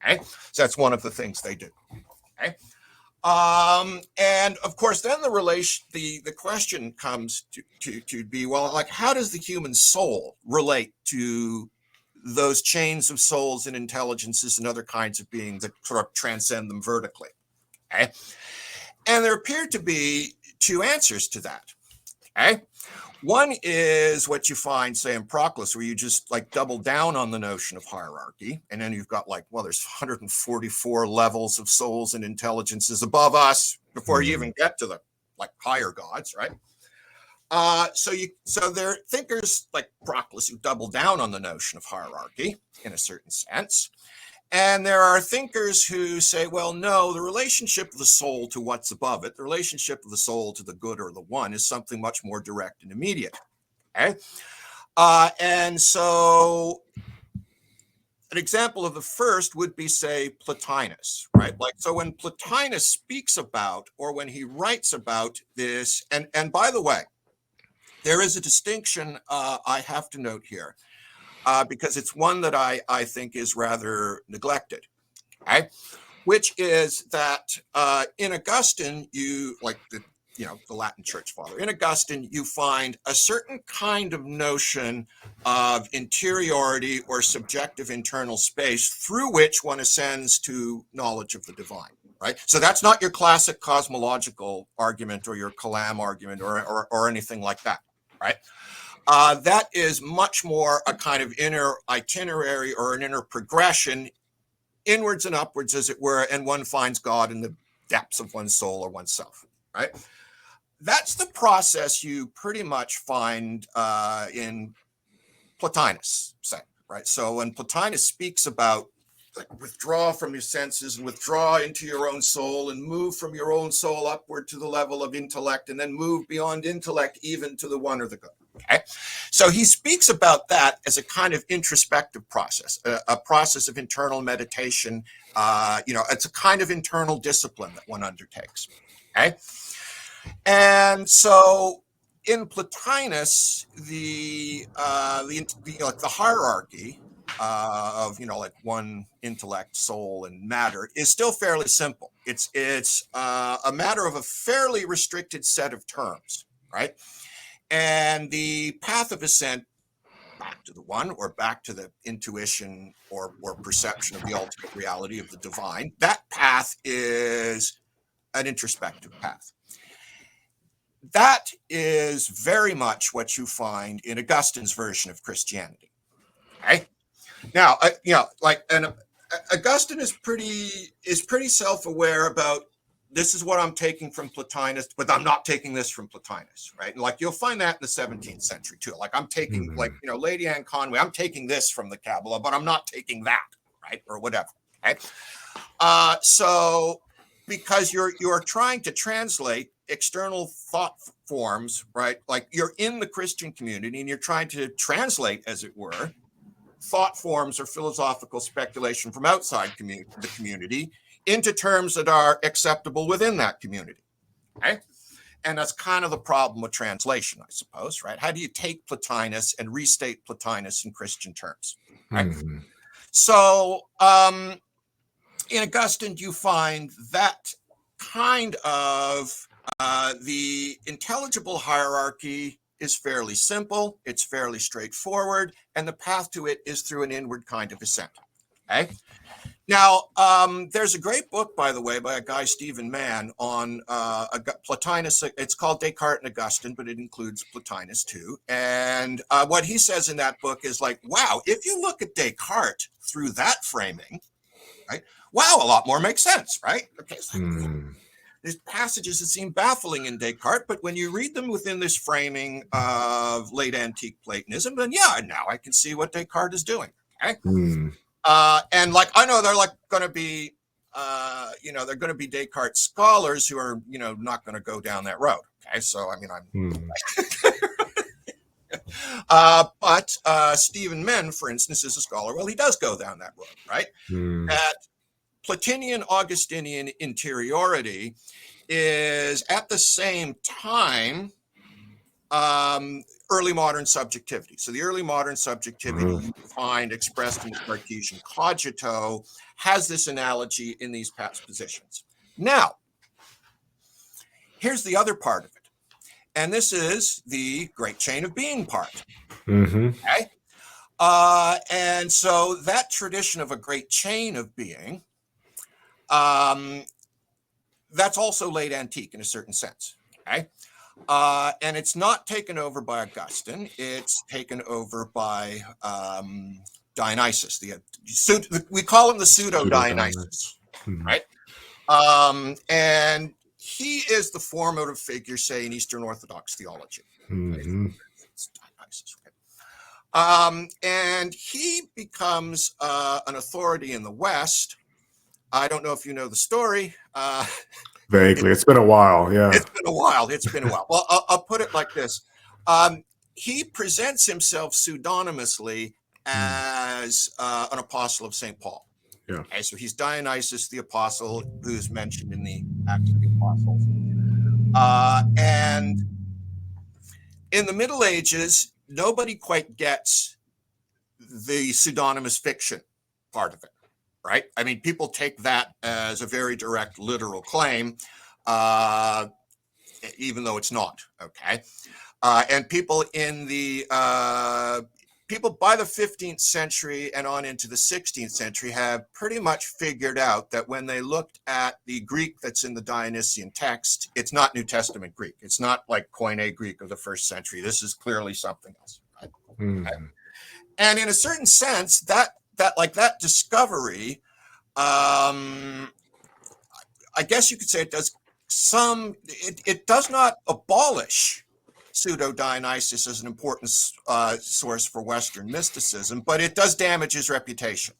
Okay? So that's one of the things they do. Okay? And of course, then the question comes to be, well, like, how does the human soul relate to those chains of souls and intelligences and other kinds of beings that sort of transcend them vertically? Okay. And there appear to be two answers to that. Okay. One is what you find, say, in Proclus, where you just like double down on the notion of hierarchy. And then you've got like, well, there's 144 levels of souls and intelligences above us before you even get to the like higher gods, right? So there are thinkers like Proclus who double down on the notion of hierarchy in a certain sense. And there are thinkers who say, well, no, the relationship of the soul to what's above it, the relationship of the soul to the good or the one, is something much more direct and immediate. Okay? And so an example of the first would be, say, Plotinus, right? Like, so when Plotinus speaks about, or when he writes about this, and by the way, there is a distinction I have to note here. Because it's one that I think is rather neglected, okay? Which is that in Augustine, you like the Latin Church Father. In Augustine, you find a certain kind of notion of interiority or subjective internal space through which one ascends to knowledge of the divine, right? So that's not your classic cosmological argument or your Kalam argument or anything like that, right? That is much more a kind of inner itinerary or an inner progression, inwards and upwards, as it were, and one finds God in the depths of one's soul or oneself, right? That's the process you pretty much find in Plotinus, say, right? So when Plotinus speaks about like withdraw from your senses and withdraw into your own soul and move from your own soul upward to the level of intellect and then move beyond intellect even to the one or the good. Okay, so he speaks about that as a kind of introspective process, a process of internal meditation. It's a kind of internal discipline that one undertakes. Okay, and so in Plotinus, the hierarchy of like one intellect, soul, and matter is still fairly simple. It's a matter of a fairly restricted set of terms, right? And the path of ascent back to the one or back to the intuition or perception of the ultimate reality of the divine, that path is an introspective path. That is very much what you find in Augustine's version of Christianity. Okay? Now, Augustine is pretty self-aware about, this is what I'm taking from Plotinus, but I'm not taking this from Plotinus, right? And like you'll find that in the 17th century too. Like I'm taking, Lady Anne Conway, I'm taking this from the Kabbalah, but I'm not taking that, right? Or whatever. Okay. So because you're trying to translate external thought forms, right? Like you're in the Christian community and you're trying to translate, as it were, thought forms or philosophical speculation from outside the community into terms that are acceptable within that community, okay? And that's kind of the problem with translation, I suppose, right? How do you take Plotinus and restate Plotinus in Christian terms, right? Mm-hmm. So in Augustine, you find that kind of the intelligible hierarchy is fairly simple, it's fairly straightforward, and the path to it is through an inward kind of ascent, okay? Now, there's a great book, by the way, by a guy, Stephen Mann, on Plotinus. It's called Descartes and Augustine, but it includes Plotinus too. And what he says in that book is like, wow, if you look at Descartes through that framing, right? Wow, a lot more makes sense, right? Okay, it's like, there's passages that seem baffling in Descartes, but when you read them within this framing of late antique Platonism, then yeah, now I can see what Descartes is doing, okay? And like, I know they're like going to be, they're going to be Descartes scholars who are, not going to go down that road. Okay. So, I mean, but Stephen Mann, for instance, is a scholar. Well, he does go down that road, right? That Platinian Augustinian interiority is at the same time early modern subjectivity. So the early modern subjectivity you find expressed in the Cartesian cogito has this analogy in these past positions. Now, here's the other part of it. And this is the great chain of being part. Okay? And so that tradition of a great chain of being, that's also late antique in a certain sense. Okay? And it's not taken over by Augustine. It's taken over by Dionysus. We call him the Pseudo Dionysus, right? And he is the formative figure, say, in Eastern Orthodox theology. It's Dionysus, okay? And he becomes an authority in the West. I don't know if you know the story. Vaguely. It's been a while, yeah. It's been a while. Well, I'll put it like this. He presents himself pseudonymously as an apostle of St. Paul. Yeah. Okay, so he's Dionysus the apostle, who's mentioned in the Acts of the Apostles. And in the Middle Ages, nobody quite gets the pseudonymous fiction part of it, right? I mean, people take that as a very direct literal claim, even though it's not, okay? And people in the people by the 15th century and on into the 16th century have pretty much figured out that when they looked at the Greek that's in the Dionysian text, it's not New Testament Greek. It's not like Koine Greek of the first century. This is clearly something else. Right? Okay. And in a certain sense, that discovery, I guess you could say it does not abolish Pseudo Dionysus as an important source for Western mysticism, but it does damage his reputation,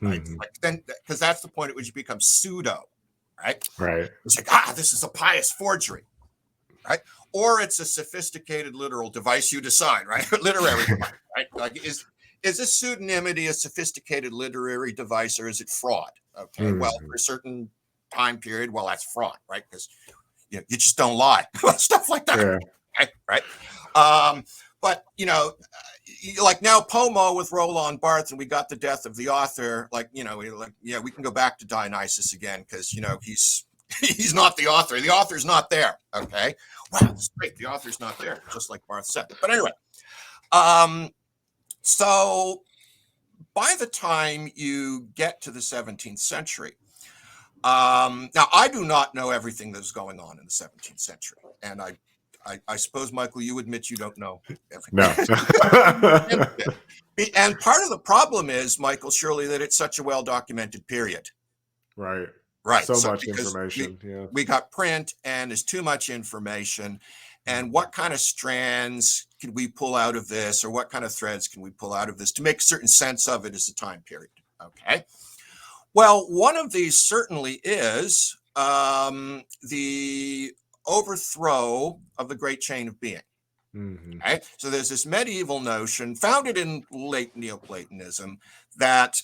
right? Because that's the point at which it becomes pseudo, right? Right. It's like, this is a pious forgery, right? Or it's a sophisticated literal device, you decide, right? Literary device, right? Like, is this pseudonymity a sophisticated literary device, or is it fraud? Okay, well, for a certain time period, well, that's fraud, right? Because you just don't lie, stuff like that. Yeah. Right. But, like now Pomo with Roland Barthes, and we got the death of the author, we can go back to Dionysus again because, he's not the author. The author's not there. Okay. Wow, that's great. The author's not there, just like Barthes said. But anyway, so by the time you get to the 17th century, now I do not know everything that's going on in the 17th century. And I suppose, Michael, you admit you don't know everything. No. And part of the problem is, Michael, surely, that it's such a well-documented period. Right. Right. So much information. We got print, and there's too much information. And what kind of strands can we pull out of this, or what kind of threads can we pull out of this to make a certain sense of it as a time period? Okay. Well, one of these certainly is the overthrow of the great chain of being. Okay? So there's this medieval notion founded in late Neoplatonism that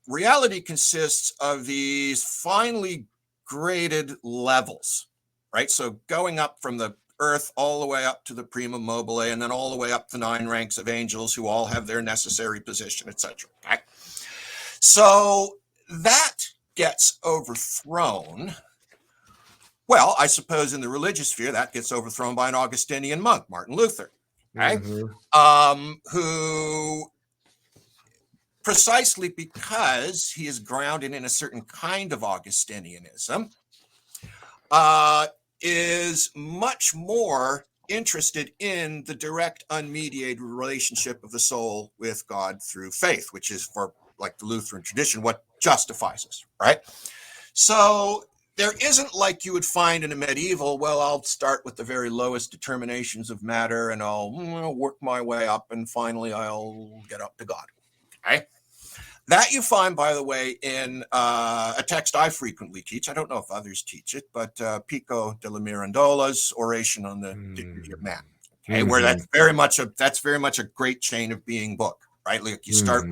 reality consists of these finely graded levels, right? So going up from the earth all the way up to the prima mobile, and then all the way up the 9 ranks of angels who all have their necessary position, etc. Okay? So that gets overthrown. Well, I suppose in the religious sphere, that gets overthrown by an Augustinian monk, Martin Luther, okay? Who, precisely because he is grounded in a certain kind of Augustinianism, is much more interested in the direct, unmediated relationship of the soul with God through faith, which is, for like the Lutheran tradition, what justifies us, right? So there isn't, like you would find in a medieval, well, I'll start with the very lowest determinations of matter and I'll work my way up and finally I'll get up to God. Okay. That you find, by the way, in a text I frequently teach. I don't know if others teach it, but Pico de la Mirandola's Oration on the Dignity of Man. Okay, where that's very much a great chain of being book, right? Like you start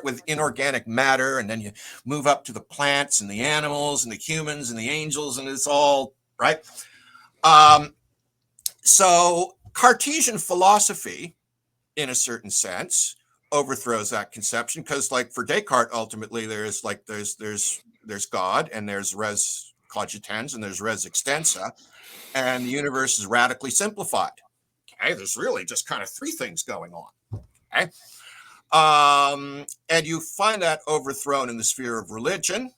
with inorganic matter, and then you move up to the plants and the animals and the humans and the angels, and it's all right. So Cartesian philosophy, in a certain sense, overthrows that conception, because, like, for Descartes, ultimately there's God and there's res cogitans and there's res extensa, and the universe is radically simplified. Okay, there's really just kind of three things going on. Okay, and you find that overthrown in the sphere of religion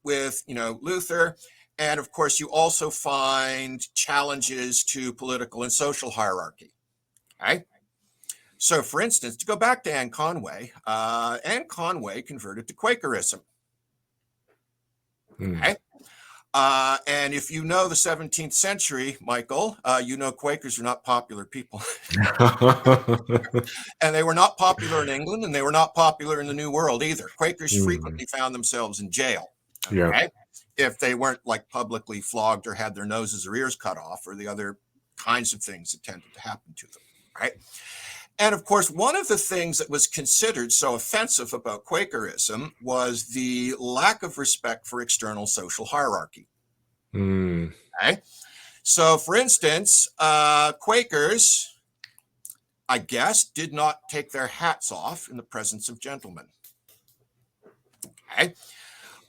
with Luther, and of course you also find challenges to political and social hierarchy. Okay. So, for instance, to go back to Anne Conway converted to Quakerism. Okay. And if you know the 17th century, Michael, you know Quakers are not popular people. And they were not popular in England, and they were not popular in the New World either. Quakers frequently found themselves in jail. Okay? If they weren't like publicly flogged or had their noses or ears cut off or the other kinds of things that tended to happen to them. Right? And of course, one of the things that was considered so offensive about Quakerism was the lack of respect for external social hierarchy. Okay? So, for instance, Quakers, I guess, did not take their hats off in the presence of gentlemen. Okay?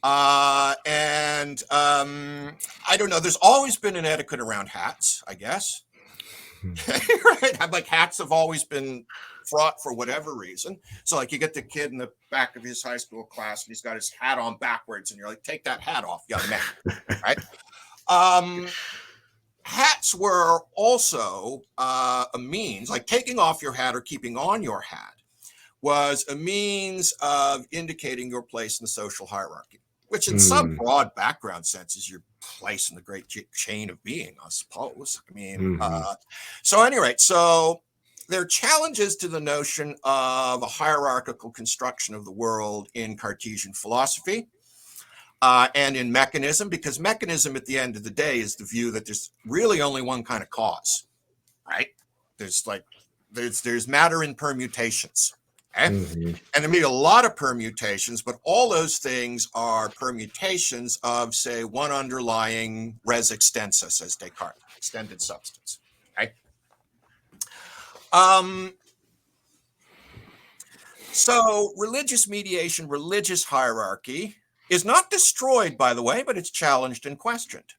And I don't know, there's always been an etiquette around hats, I guess. Right? Like hats have always been fraught for whatever reason. So like you get the kid in the back of his high school class and he's got his hat on backwards and you're like, take that hat off, young man. Right? Hats were also a means, like taking off your hat or keeping on your hat was a means of indicating your place in the social hierarchy, which in some broad background sense is your place in the great chain of being, I suppose. I mean, so at any rate, so there are challenges to the notion of a hierarchical construction of the world in Cartesian philosophy and in mechanism, because mechanism at the end of the day is the view that there's really only one kind of cause, right? There's matter in permutations. Okay? And there may be a lot of permutations, but all those things are permutations of, say, one underlying res extensa, says Descartes, extended substance. Okay? So religious mediation, religious hierarchy is not destroyed, by the way, but it's challenged and questioned.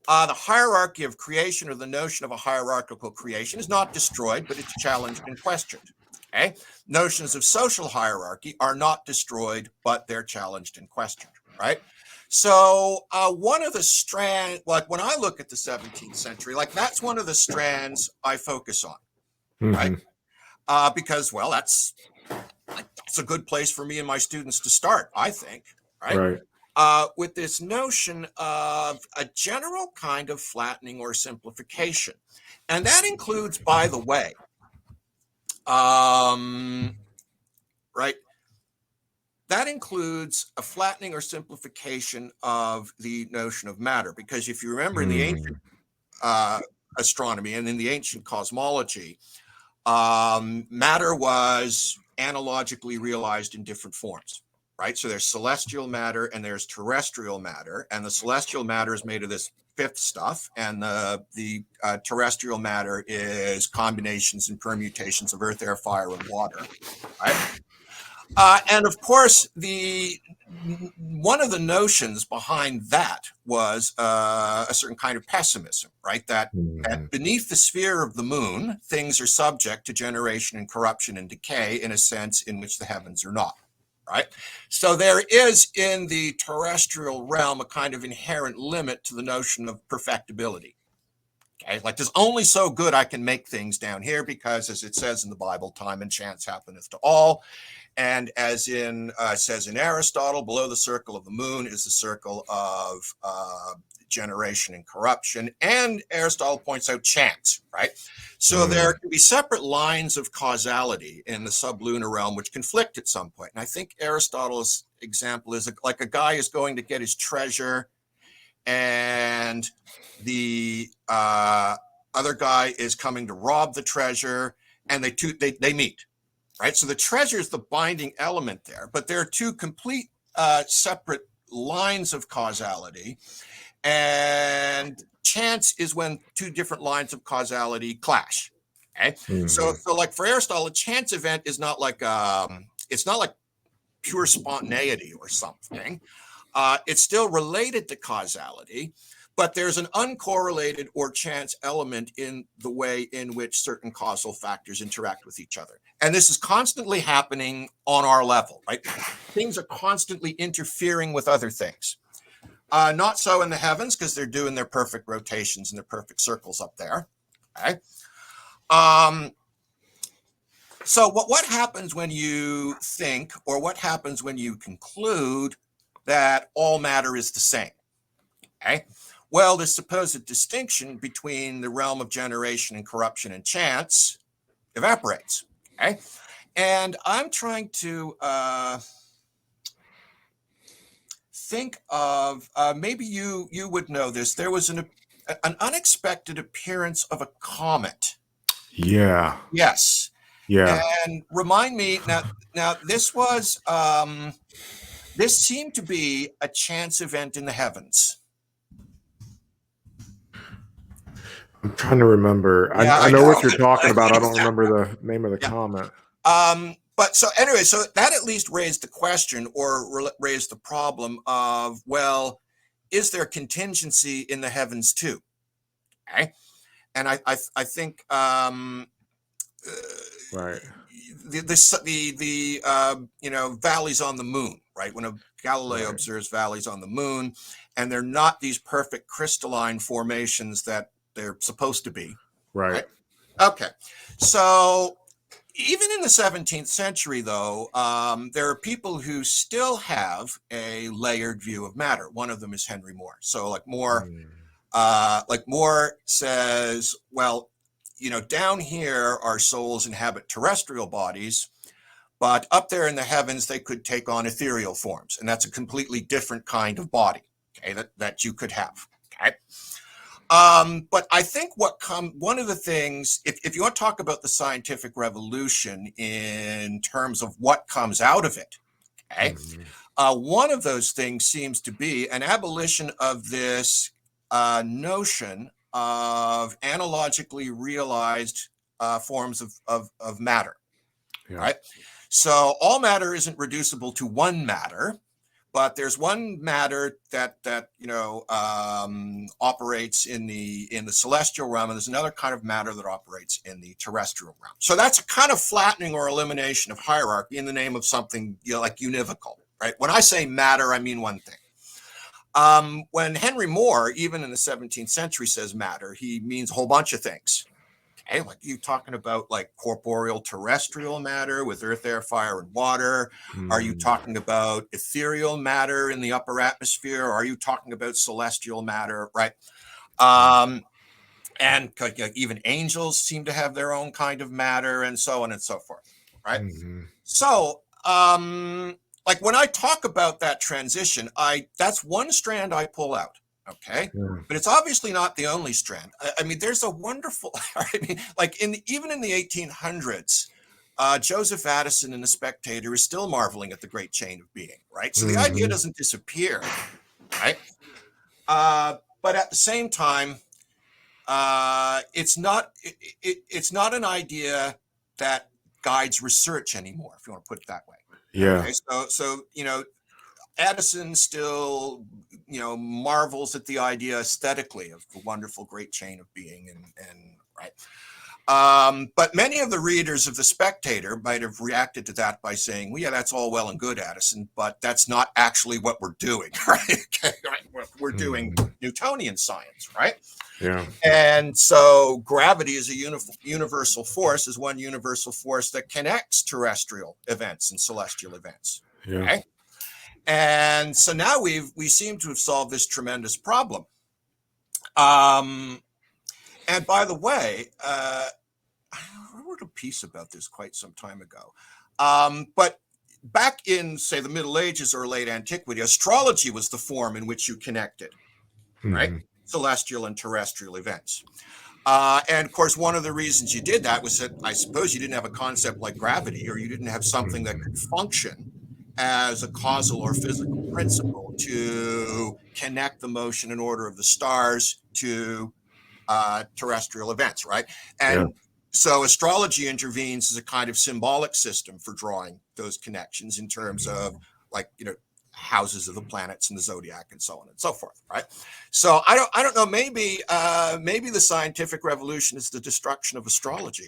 The hierarchy of creation, or the notion of a hierarchical creation, is not destroyed, but it's challenged and questioned. Okay? Notions of social hierarchy are not destroyed, but they're challenged and questioned, right? So one of the strands, like when I look at the 17th century, like that's one of the strands I focus on, right? Because, well, that's a good place for me and my students to start, I think, right? With this notion of a general kind of flattening or simplification. And that includes, by the way, right? That includes a flattening or simplification of the notion of matter, because if you remember in the ancient astronomy and in the ancient cosmology, matter was analogically realized in different forms, right? So there's celestial matter and there's terrestrial matter, and the celestial matter is made of this fifth stuff, and the terrestrial matter is combinations and permutations of earth, air, fire, and water, right? And of course, one of the notions behind that was a certain kind of pessimism, right? That beneath the sphere of the moon, things are subject to generation and corruption and decay in a sense in which the heavens are not. Right? So there is in the terrestrial realm a kind of inherent limit to the notion of perfectibility. Okay, like there's only so good I can make things down here, because as it says in the Bible, time and chance happeneth to all. And as in says in Aristotle, below the circle of the moon is the circle of generation and corruption. And Aristotle points out chance, right? So there can be separate lines of causality in the sublunar realm which conflict at some point. And I think Aristotle's example is like a guy is going to get his treasure and the other guy is coming to rob the treasure, and they meet, right? So the treasure is the binding element there, but there are two complete separate lines of causality, and chance is when two different lines of causality clash. Okay, so like for Aristotle, a chance event is not like it's not like pure spontaneity or something. It's still related to causality, but there's an uncorrelated or chance element in the way in which certain causal factors interact with each other. And this is constantly happening on our level, right? Things are constantly interfering with other things. Not so in the heavens, because they're doing their perfect rotations and their perfect circles up there. Okay. So what happens when you think, or what happens when you conclude that all matter is the same? Okay. Well, the supposed distinction between the realm of generation and corruption and chance evaporates. Okay. And I'm trying to think of, maybe you would know this. There was an unexpected appearance of a comet. Yeah. Yes. Yeah. And remind me now this was this seemed to be a chance event in the heavens. I'm trying to remember. Yeah, I know what you're talking about. I don't remember the name of the comet. But so anyway, so that at least raised the question, or raised the problem of, well, is there contingency in the heavens too? Okay. And I think right. The valleys on the moon, right? When Galileo observes valleys on the moon, and they're not these perfect crystalline formations that they're supposed to be. Right. Okay. So even in the 17th century, though, there are people who still have a layered view of matter. One of them is Henry More. So More says, well, down here, our souls inhabit terrestrial bodies, but up there in the heavens, they could take on ethereal forms. And that's a completely different kind of body, okay, that you could have, okay? But I think one of the things, if you want to talk about the scientific revolution in terms of what comes out of it, okay, one of those things seems to be an abolition of this notion of analogically realized forms of matter, right? So all matter isn't reducible to one matter, but there's one matter that operates in the celestial realm, and there's another kind of matter that operates in the terrestrial realm. So that's a kind of flattening or elimination of hierarchy in the name of something like univocal, right? When I say matter, I mean one thing. When Henry More, even in the 17th century, says matter, he means a whole bunch of things. Okay, like you talking about like corporeal terrestrial matter with earth, air, fire, and water? Are you talking about ethereal matter in the upper atmosphere? Or are you talking about celestial matter, right? And even angels seem to have their own kind of matter, and so on and so forth, right? So, like when I talk about that transition, that's one strand I pull out. Okay, but it's obviously not the only strand. I mean, there's a wonderful, even in the 1800s, Joseph Addison in The Spectator is still marveling at the great chain of being, right? So the idea doesn't disappear, right? But at the same time, it's not an idea that guides research anymore, if you want to put it that way. Yeah. Okay? So Addison still, marvels at the idea aesthetically of the wonderful great chain of being, and right. But many of the readers of The Spectator might have reacted to that by saying, well, yeah, that's all well and good, Addison, but that's not actually what we're doing, right? Okay, right? We're doing Newtonian science, right? Yeah. And so gravity is a universal force, is one universal force that connects terrestrial events and celestial events. Yeah. Okay? And so now we seem to have solved this tremendous problem. And by the way, I wrote a piece about this quite some time ago. But back in, say, the Middle Ages or late antiquity, astrology was the form in which you connected, right? Celestial and terrestrial events. And of course, one of the reasons you did that was that I suppose you didn't have a concept like gravity, or you didn't have something that could function as a causal or physical principle to connect the motion and order of the stars to terrestrial events, right? And so astrology intervenes as a kind of symbolic system for drawing those connections in terms of houses of the planets and the zodiac and so on and so forth, right? So I don't know, maybe the scientific revolution is the destruction of astrology.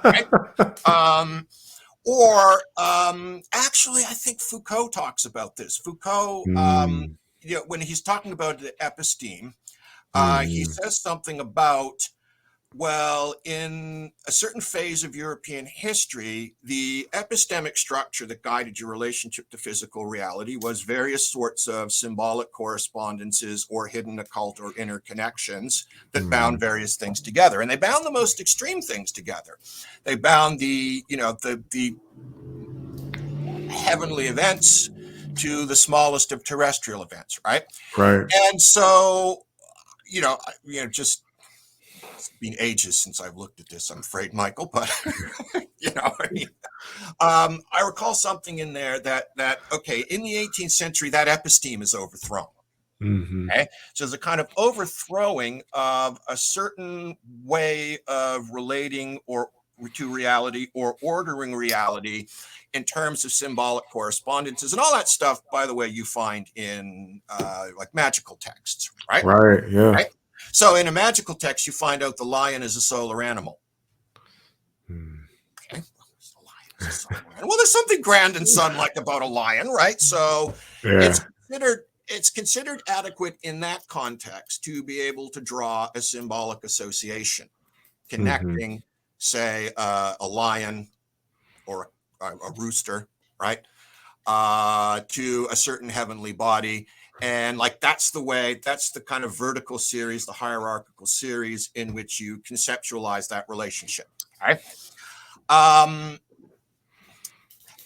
Right? Actually, I think Foucault talks about this. Foucault, when he's talking about the episteme, he says something about, well, in a certain phase of European history, the epistemic structure that guided your relationship to physical reality was various sorts of symbolic correspondences or hidden occult or interconnections that bound various things together. And they bound the most extreme things together. They bound the heavenly events to the smallest of terrestrial events, right? Right. And so, just been ages since I've looked at this, I'm afraid, Michael, but I recall something in there that okay, in the 18th century, that episteme is overthrown. Okay, so there's a kind of overthrowing of a certain way of relating or to reality or ordering reality in terms of symbolic correspondences and all that stuff. By the way, you find in like magical texts, right? Right. Yeah. Right? So in a magical text, you find out the lion is a solar animal. Okay. Well, there's something grand and sun-like about a lion, right? So it's considered adequate in that context to be able to draw a symbolic association connecting, say, a lion or a rooster, right, to a certain heavenly body. And like that's the kind of vertical series, the hierarchical series in which you conceptualize that relationship. Okay?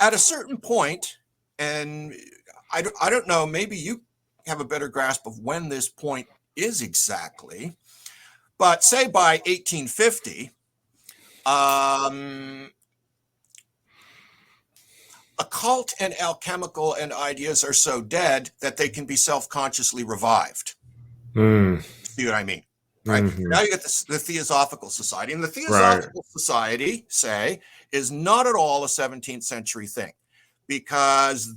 At a certain point, and I don't know, maybe you have a better grasp of when this point is exactly, but say by 1850, occult and alchemical and ideas are so dead that they can be self-consciously revived. See what I mean? Right? Now you get the Theosophical Society. And the Theosophical Society, say, is not at all a 17th century thing, because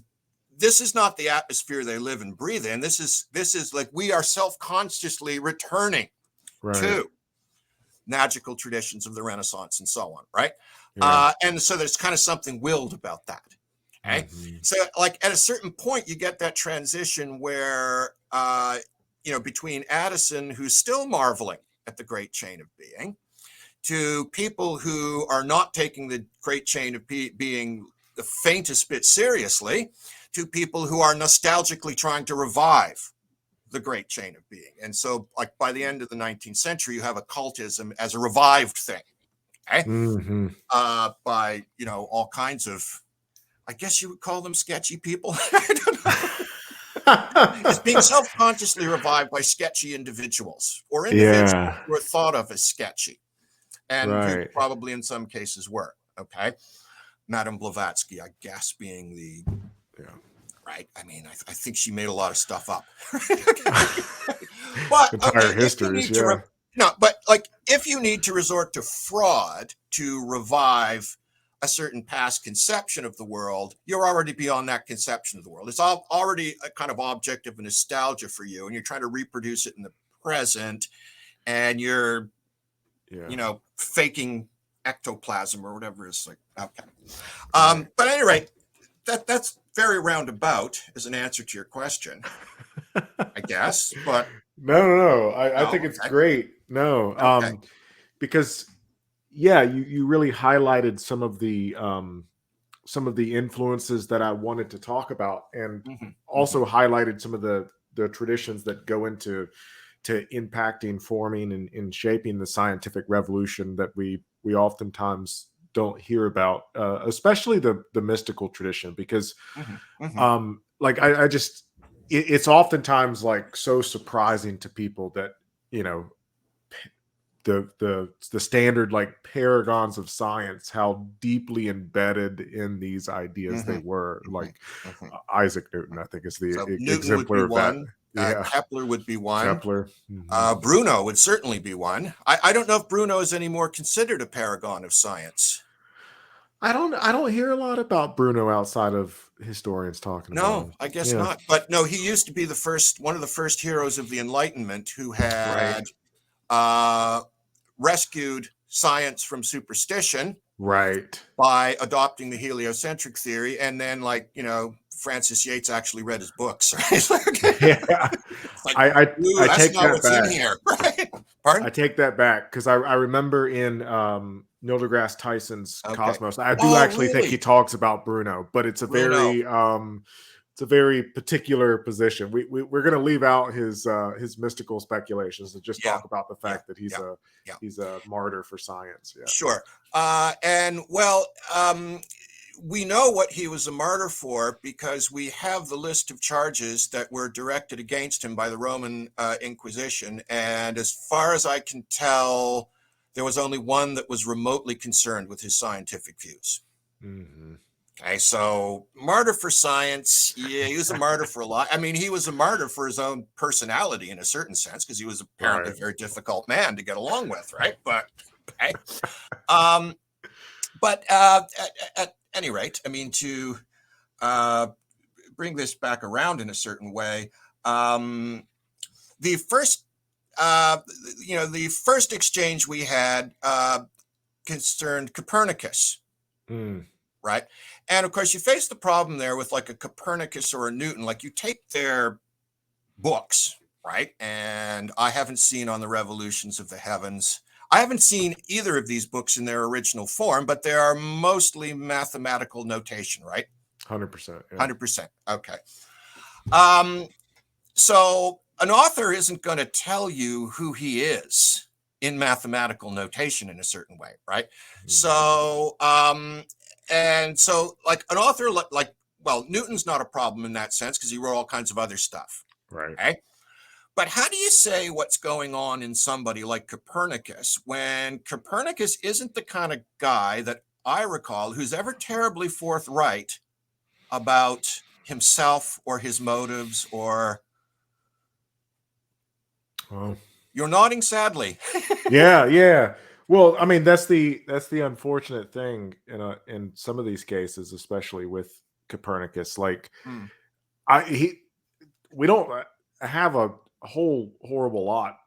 this is not the atmosphere they live and breathe in. This is like we are self-consciously returning to magical traditions of the Renaissance and so on, right? And so there's kind of something willed about that. Okay. So like at a certain point, you get that transition where, between Addison, who's still marveling at the great chain of being, to people who are not taking the great chain of being the faintest bit seriously, to people who are nostalgically trying to revive the great chain of being. And so like by the end of the 19th century, you have occultism as a revived thing. Okay. By, all kinds of, I guess you would call them sketchy people. I don't know. It's being self-consciously revived by sketchy individuals or individuals who are thought of as sketchy and who probably in some cases were. Okay. Madame Blavatsky, I guess, being the, right. I mean, I think she made a lot of stuff up. But entire histories. But like if you need to resort to fraud to revive a certain past conception of the world, you're already beyond that conception of the world. It's already a kind of object of nostalgia for you, and you're trying to reproduce it in the present, and you're, faking ectoplasm or whatever it's like. Okay. But at any rate, that's very roundabout as an answer to your question, I guess. But no. I think it's great. Because you really highlighted some of the influences that I wanted to talk about, and also highlighted some of the traditions that go into impacting, forming, and shaping the scientific revolution that we oftentimes don't hear about, especially the mystical tradition, because like I just it's oftentimes like so surprising to people that the standard like paragons of science, how deeply embedded in these ideas they were. Like Isaac Newton, I think, is the exemplar of that. Kepler would be one. Kepler. Bruno would certainly be one. I don't know if Bruno is any more considered a paragon of science. I don't hear a lot about Bruno outside of historians talking about No, him. I guess Yeah. not. But no, he used to be one of the first heroes of the Enlightenment who Right. had rescued science from superstition Right. by adopting the heliocentric theory, and then, like, Francis Yates actually read his books. Right? Yeah. It's like, I ooh, that's take not that what's in back. here, right? Pardon? I take that back because I remember in Neil deGrasse Tyson's Okay. Cosmos, I do Oh, actually think he really? talks about Bruno, but Bruno. it's a very particular position. We're going to leave out his mystical speculations and just Yeah, talk about the yeah, fact that yeah, yeah. he's a martyr for science. Yeah. Sure. And well, we know what he was a martyr for because we have the list of charges that were directed against him by the Roman Inquisition. And as far as I can tell, there was only one that was remotely concerned with his scientific views. Mm-hmm. Okay, so martyr for science. Yeah, he was a martyr for a lot. I mean, he was a martyr for his own personality in a certain sense because he was apparently Right. a very difficult man to get along with, right? But okay. Um, but at any rate, I mean, to uh, bring this back around in a certain way, the first, the first exchange we had concerned Copernicus, Mm. right? And of course, you face the problem there with like a Copernicus or a Newton. Like, you take their books, right? And I haven't seen On the Revolutions of the Heavens. I haven't seen either of these books in their original form, but they are mostly mathematical notation, right? 100%. Yeah. 100%. Okay. So an author isn't going to tell you who he is in mathematical notation in a certain way, right? Mm-hmm. So, and so like an author well, Newton's not a problem in that sense because he wrote all kinds of other stuff. Right. Okay. But how do you say what's going on in somebody like Copernicus when Copernicus isn't the kind of guy that I recall who's ever terribly forthright about himself or his motives or... Well, You're nodding sadly. yeah. Well, I mean, that's the unfortunate thing in some of these cases, especially with Copernicus. Like, we don't have a whole horrible lot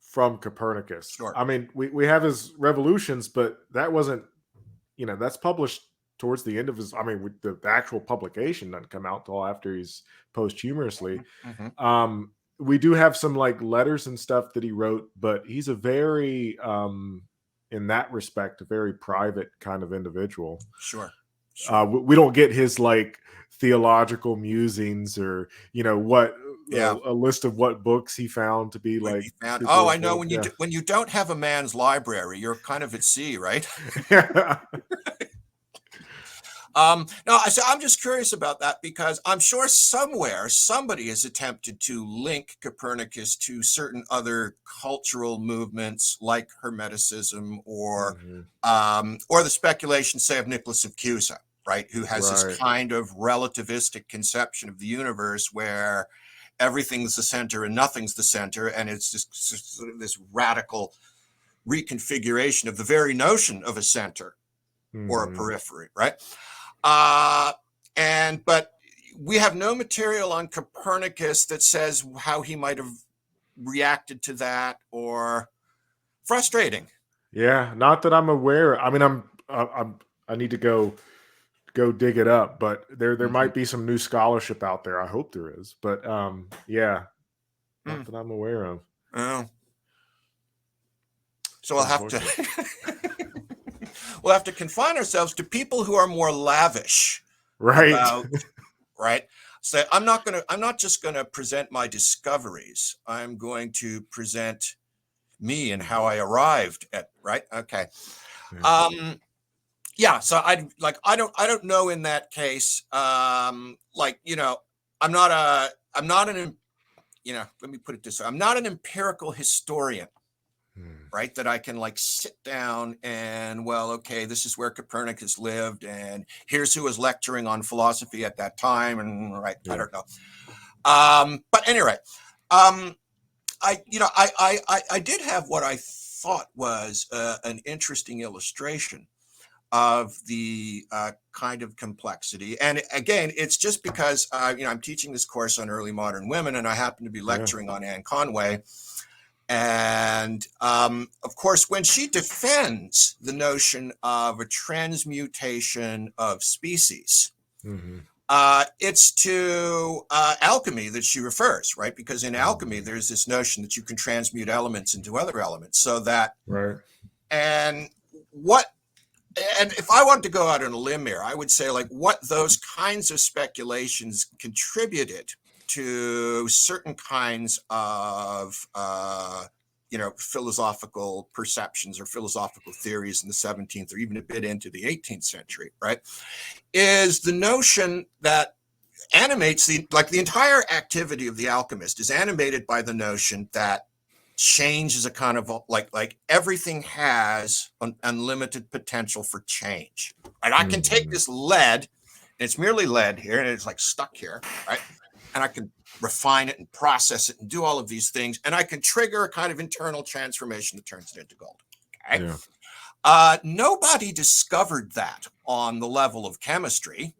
from Copernicus. Sure. I mean, we have his revolutions, but that wasn't, that's published towards the end of his. I mean, the actual publication doesn't come out till after he's posthumously. Mm-hmm. We do have some like letters and stuff that he wrote, but he's a very, in that respect, a very private kind of individual. Sure. We don't get his like theological musings or what a list of what books he found to be like. Oh, I know. When you don't have a man's library, you're kind of at sea, right? Yeah. No, so I'm just curious about that because I'm sure somewhere somebody has attempted to link Copernicus to certain other cultural movements like Hermeticism or the speculation, say, of Nicholas of Cusa, right? Who has this kind of relativistic conception of the universe where everything's the center and nothing's the center, and it's just sort of this radical reconfiguration of the very notion of a center or a periphery, right? But we have no material on Copernicus that says how he might have reacted to that, or frustrating. Yeah, not that I'm aware. I mean, I need to go dig it up, but there might be some new scholarship out there. I hope there is, but yeah, not that I'm aware of. Oh. So we'll have to we'll have to confine ourselves to people who are more lavish, right? Right. So I'm not just gonna present my discoveries. I'm going to present me and how I arrived at, right. Okay. Yeah. So I don't know in that case. Let me put it this way. I'm not an empirical historian. Right, that I can like sit down and, well, okay, this is where Copernicus lived, and here's who was lecturing on philosophy at that time, and right, I don't know. But anyway, I did have what I thought was an interesting illustration of the kind of complexity. And again, it's just because I'm teaching this course on early modern women, and I happen to be lecturing on Anne Conway. And of course, when she defends the notion of a transmutation of species, it's to alchemy that she refers, right? Because in alchemy, there's this notion that you can transmute elements into other elements, so that, and if I wanted to go out on a limb here, I would say like what those kinds of speculations contributed to certain kinds of philosophical perceptions or philosophical theories in the 17th or even a bit into the 18th century, right, is the notion that animates the entire activity of the alchemist is animated by the notion that change is a kind of like everything has an unlimited potential for change. Right? I can take this lead, and it's merely lead here, and it's like stuck here, right? And I can refine it and process it and do all of these things, and I can trigger a kind of internal transformation that turns it into gold. Okay. Nobody discovered that on the level of chemistry,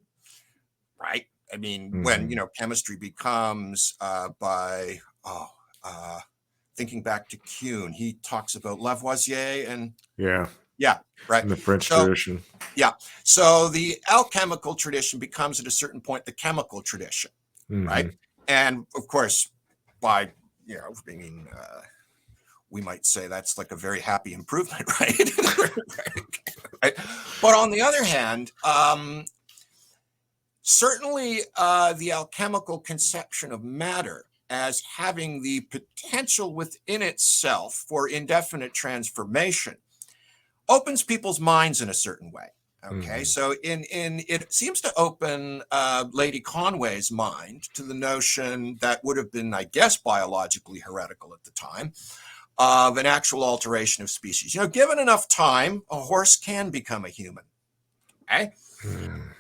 right? I mean, when chemistry becomes thinking back to Kuhn, he talks about Lavoisier and right, in the French tradition. So the alchemical tradition becomes at a certain point the chemical tradition, right? And of course, by being we might say that's like a very happy improvement, right? Right? But on the other hand, certainly the alchemical conception of matter as having the potential within itself for indefinite transformation opens people's minds in a certain way. Okay, so it seems to open Lady Conway's mind to the notion that would have been, I guess, biologically heretical at the time, of an actual alteration of species. Given enough time, a horse can become a human. Okay.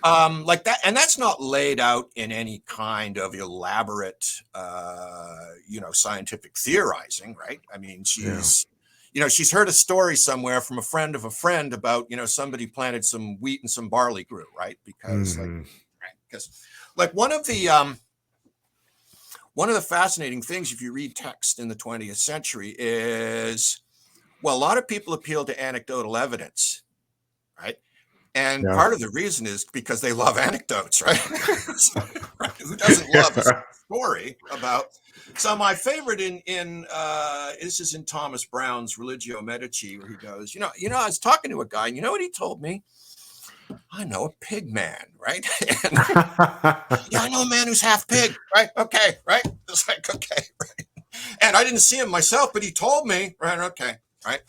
Like that, and that's not laid out in any kind of elaborate, scientific theorizing, right? I mean, she's heard a story somewhere from a friend of a friend about, somebody planted some wheat and some barley grew, right? Because one of the fascinating things, if you read text in the 20th century, is, well, a lot of people appeal to anecdotal evidence, right? And part of the reason is because they love anecdotes, right? Right? Who doesn't love a story about? So my favorite in this is in Thomas Brown's Religio Medici, where he goes, I was talking to a guy, and you know what he told me? I know a pig man, right? And, I know a man who's half pig, right? Okay, right? It's like, okay, right? And I didn't see him myself, but he told me, right? Okay, right?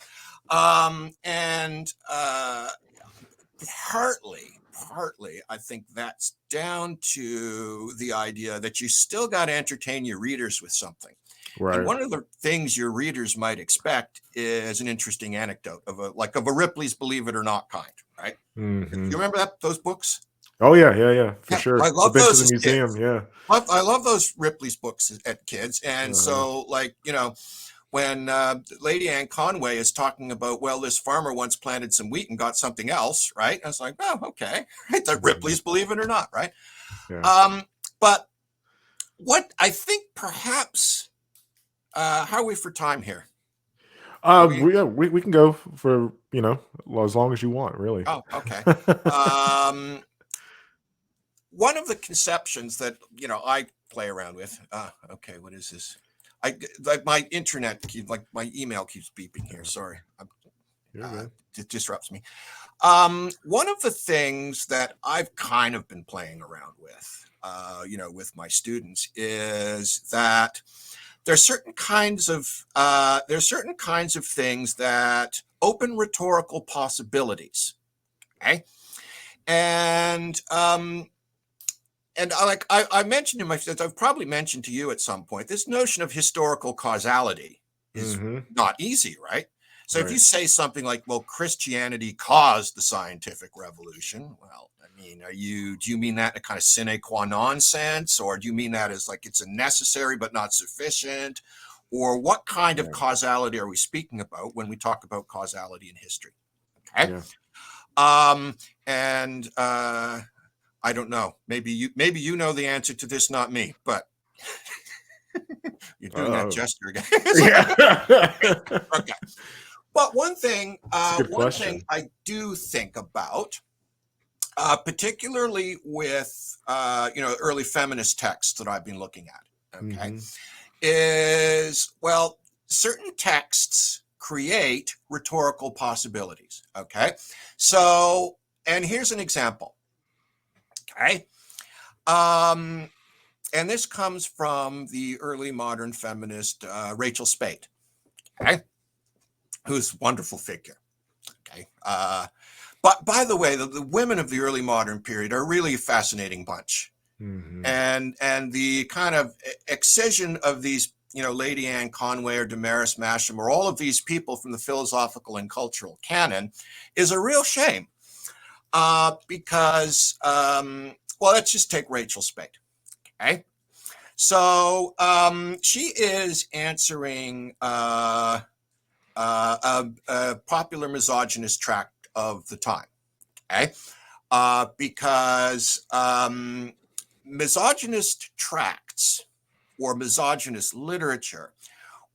Partly, I think that's down to the idea that you still got to entertain your readers with something. Right. And one of the things your readers might expect is an interesting anecdote of a Ripley's Believe It or Not kind, right? You remember those books? Oh yeah, for sure. I love those to the museum, kids. I love those Ripley's books at kids, and so when Lady Anne Conway is talking about, well, this farmer once planted some wheat and got something else, right? I was like, oh, okay. Right? The Ripley's Believe It or Not, right? Yeah. But what I think perhaps, how are we for time here? We can go for, as long as you want, really. Oh, okay. One of the conceptions that, I play around with, okay, what is this? My internet my email keeps beeping here. Sorry, it disrupts me. One of the things that I've kind of been playing around with, with my students, is that there's certain kinds of things that open rhetorical possibilities. Okay, and I mentioned in I've probably mentioned to you at some point, this notion of historical causality is not easy, right? So if you say something like, well, Christianity caused the scientific revolution, well, I mean, do you mean that in a kind of sine qua non sense, or do you mean that as like it's a necessary but not sufficient? Or what kind of causality are we speaking about when we talk about causality in history? Okay. And I don't know. Maybe you know the answer to this, not me. But you're doing that gesture again. Okay. But one thing I do think about, particularly with early feminist texts that I've been looking at, okay, is, well, certain texts create rhetorical possibilities. Okay, so, and here's an example. Okay, and this comes from the early modern feminist Rachel Spate. Okay, who's a wonderful figure. Okay, but by the way, the women of the early modern period are really a fascinating bunch. And the kind of excision of these, Lady Anne Conway or Damaris Masham or all of these people from the philosophical and cultural canon is a real shame. Because, well, let's just take Rachel Spate. Okay. So she is answering a popular misogynist tract of the time. Okay. Because misogynist tracts or misogynist literature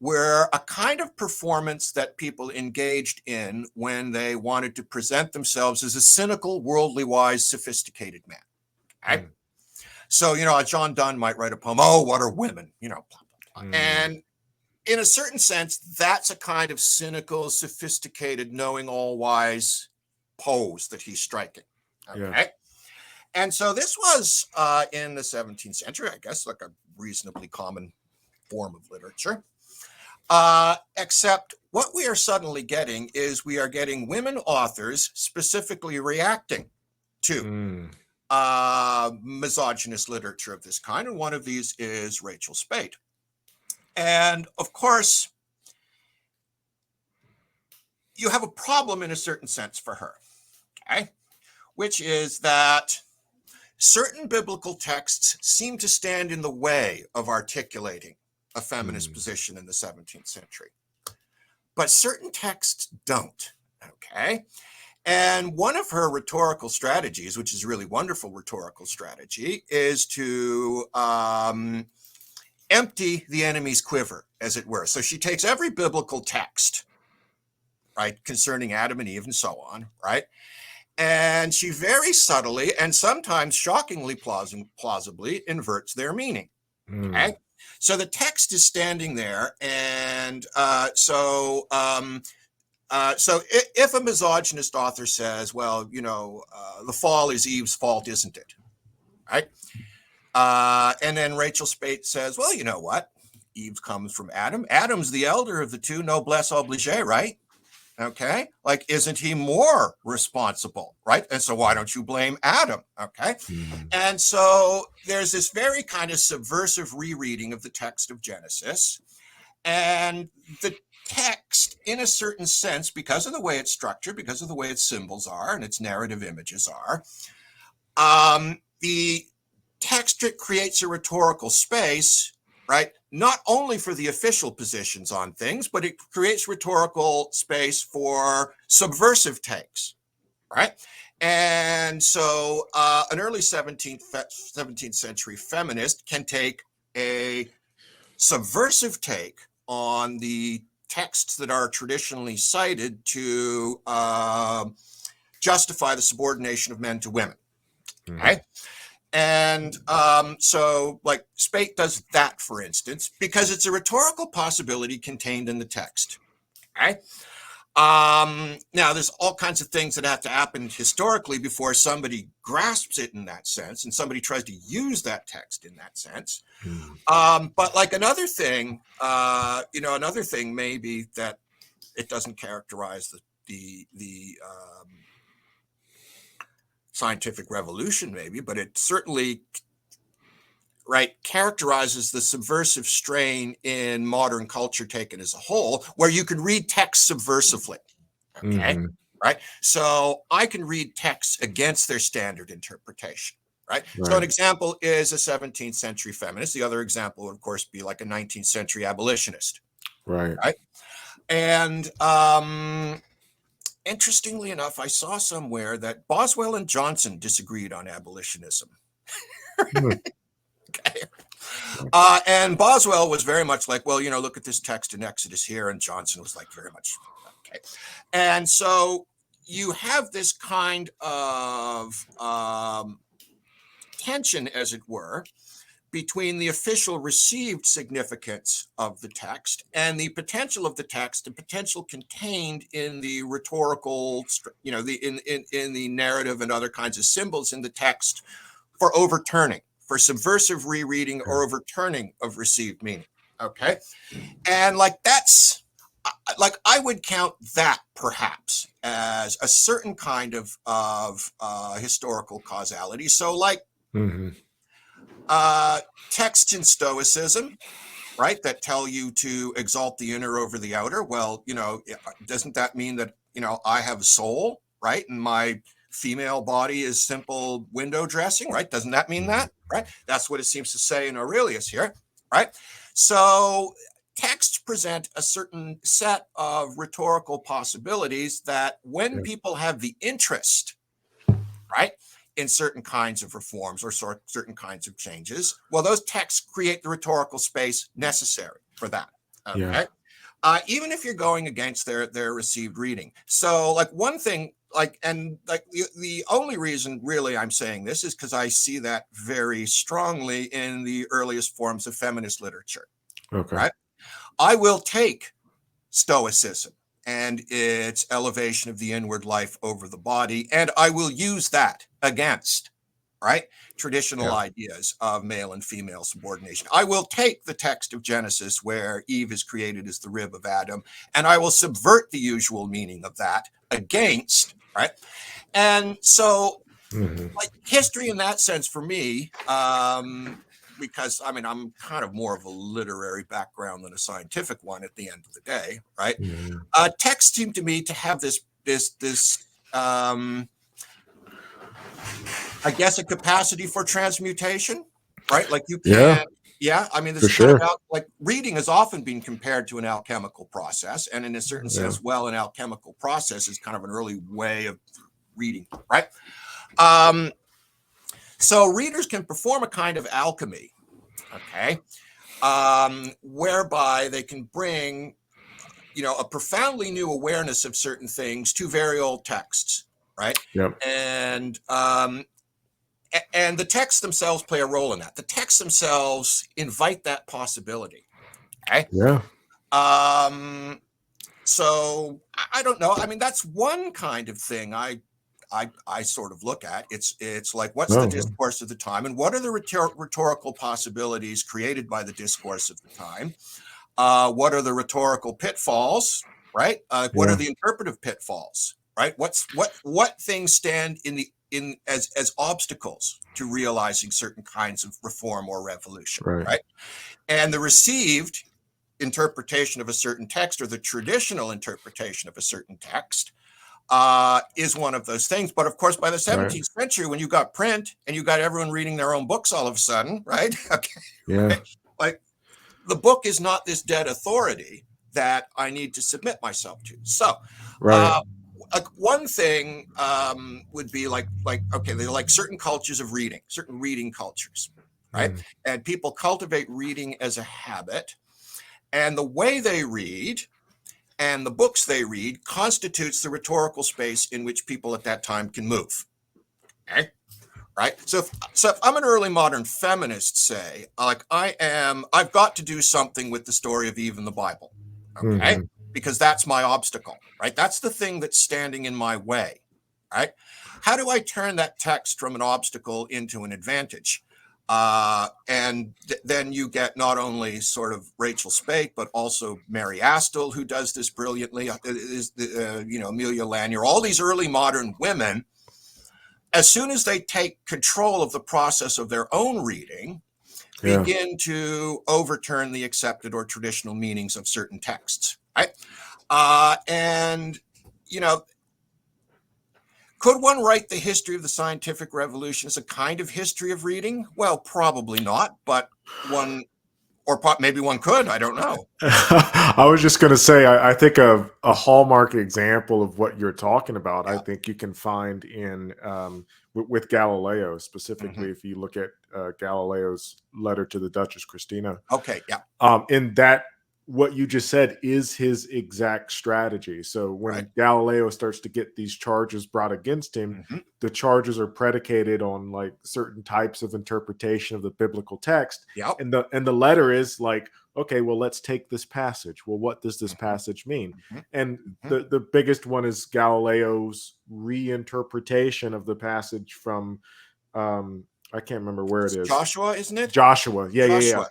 were a kind of performance that people engaged in when they wanted to present themselves as a cynical, worldly wise, sophisticated man. Okay? So, John Donne might write a poem, "Oh, what are women?" Blah, blah, blah. And in a certain sense, that's a kind of cynical, sophisticated, knowing all wise pose that he's striking. Okay. Yeah. And so this was in the 17th century, I guess, like a reasonably common form of literature. Except what we are suddenly getting is we are getting women authors specifically reacting to misogynist literature of this kind. And one of these is Rachel Spate. And of course, you have a problem in a certain sense for her, okay? Which is that certain biblical texts seem to stand in the way of articulating a feminist position in the 17th century. But certain texts don't, okay? And one of her rhetorical strategies, which is a really wonderful rhetorical strategy, is to empty the enemy's quiver, as it were. So she takes every biblical text, right, concerning Adam and Eve and so on, right? And she very subtly and sometimes shockingly plausibly inverts their meaning. Okay? So the text is standing there, and so if a misogynist author says, well, the fall is Eve's fault, isn't it? Right? And then Rachel Spate says, well, you know what? Eve comes from Adam. Adam's the elder of the two, noblesse oblige, right? Okay, like, isn't he more responsible, right? And so why don't you blame Adam? Okay. And so there's this very kind of subversive rereading of the text of Genesis. And the text, in a certain sense, because of the way it's structured, because of the way its symbols are and its narrative images are, the text creates a rhetorical space, right? Not only for the official positions on things, but it creates rhetorical space for subversive takes, right? And so an early 17th century feminist can take a subversive take on the texts that are traditionally cited to justify the subordination of men to women, right? And so, like, Spate does that, for instance, because it's a rhetorical possibility contained in the text. Okay. Now, there's all kinds of things that have to happen historically before somebody grasps it in that sense, and somebody tries to use that text in that sense. But like another thing, another thing may be that it doesn't characterize the scientific revolution, maybe, but it certainly, right, characterizes the subversive strain in modern culture taken as a whole, where you can read text subversively. Okay, right? So I can read texts against their standard interpretation, right? So an example is a 17th century feminist. The other example would, of course, be like a 19th century abolitionist. Right? And interestingly enough, I saw somewhere that Boswell and Johnson disagreed on abolitionism. Hmm. Okay. And Boswell was very much like, well, look at this text in Exodus here. And Johnson was like, very much, okay. And so you have this kind of tension, as it were, between the official received significance of the text and the potential of the text, the potential contained in the rhetorical, in the narrative and other kinds of symbols in the text for overturning, for subversive rereading or overturning of received meaning. Okay. And that's I would count that perhaps as a certain kind of historical causality. So texts in Stoicism, right, that tell you to exalt the inner over the outer. Well, doesn't that mean that, I have a soul, right? And my female body is simple window dressing, right? Doesn't that mean that, right? That's what it seems to say in Aurelius here, right? So texts present a certain set of rhetorical possibilities that when people have the interest, right, in certain kinds of reforms or certain kinds of changes, well, those texts create the rhetorical space necessary for that. Okay. Even if you're going against their received reading. So one thing, the only reason really I'm saying this is because I see that very strongly in the earliest forms of feminist literature. Okay. Right. I will take Stoicism and its elevation of the inward life over the body, and I will use that against, right, traditional ideas of male and female subordination. I will take the text of Genesis where Eve is created as the rib of Adam, and I will subvert the usual meaning of that against, right? And so history in that sense for me, because I'm kind of more of a literary background than a scientific one at the end of the day, right? Texts seem to me to have this I guess a capacity for transmutation, right? Like you can, this kind of reading has often been compared to an alchemical process, and in a certain sense, an alchemical process is kind of an early way of reading, right? So readers can perform a kind of alchemy, okay, whereby they can bring, a profoundly new awareness of certain things to very old texts, right? And the texts themselves play a role in that. The texts themselves invite that possibility, okay? So I don't know. That's one kind of thing I sort of look at. It's like, what's the discourse of the time, and what are the rhetorical possibilities created by the discourse of the time? What are the rhetorical pitfalls, right? What are the interpretive pitfalls, right? What things stand as obstacles to realizing certain kinds of reform or revolution, right? And the received interpretation of a certain text, or the traditional interpretation of a certain text, is one of those things. But of course, by the 17th century, when you got print and you got everyone reading their own books all of a sudden, right? Okay. Right? Like, the book is not this dead authority that I need to submit myself to. So, one thing would be okay, they're like certain cultures of reading, certain reading cultures, right? And people cultivate reading as a habit, and the way they read and the books they read constitutes the rhetorical space in which people at that time can move. Okay. Right. So if I'm an early modern feminist, say, I've got to do something with the story of Eve in the Bible. Okay. Because that's my obstacle, right? That's the thing that's standing in my way, right? How do I turn that text from an obstacle into an advantage? And then you get not only sort of Rachel Spake, but also Mary Astle, who does this brilliantly, Amelia Lanier, all these early modern women. As soon as they take control of the process of their own reading, begin to overturn the accepted or traditional meanings of certain texts, right? Could one write the history of the scientific revolution as a kind of history of reading? Well, probably not, but one or maybe one could. I don't know. I was just going to say, I think a hallmark example of what you're talking about, Yeah. I think you can find in with Galileo, specifically if you look at Galileo's letter to the Duchess Christina. Okay, yeah. In that, what you just said is his exact strategy. So when Galileo starts to get these charges brought against him, the charges are predicated on like certain types of interpretation of the biblical text. Yep. And the letter is like, okay, well, let's take this passage. Well, what does this passage mean? And the biggest one is Galileo's reinterpretation of the passage from I can't remember where it is. Joshua, isn't it? Joshua. Yeah.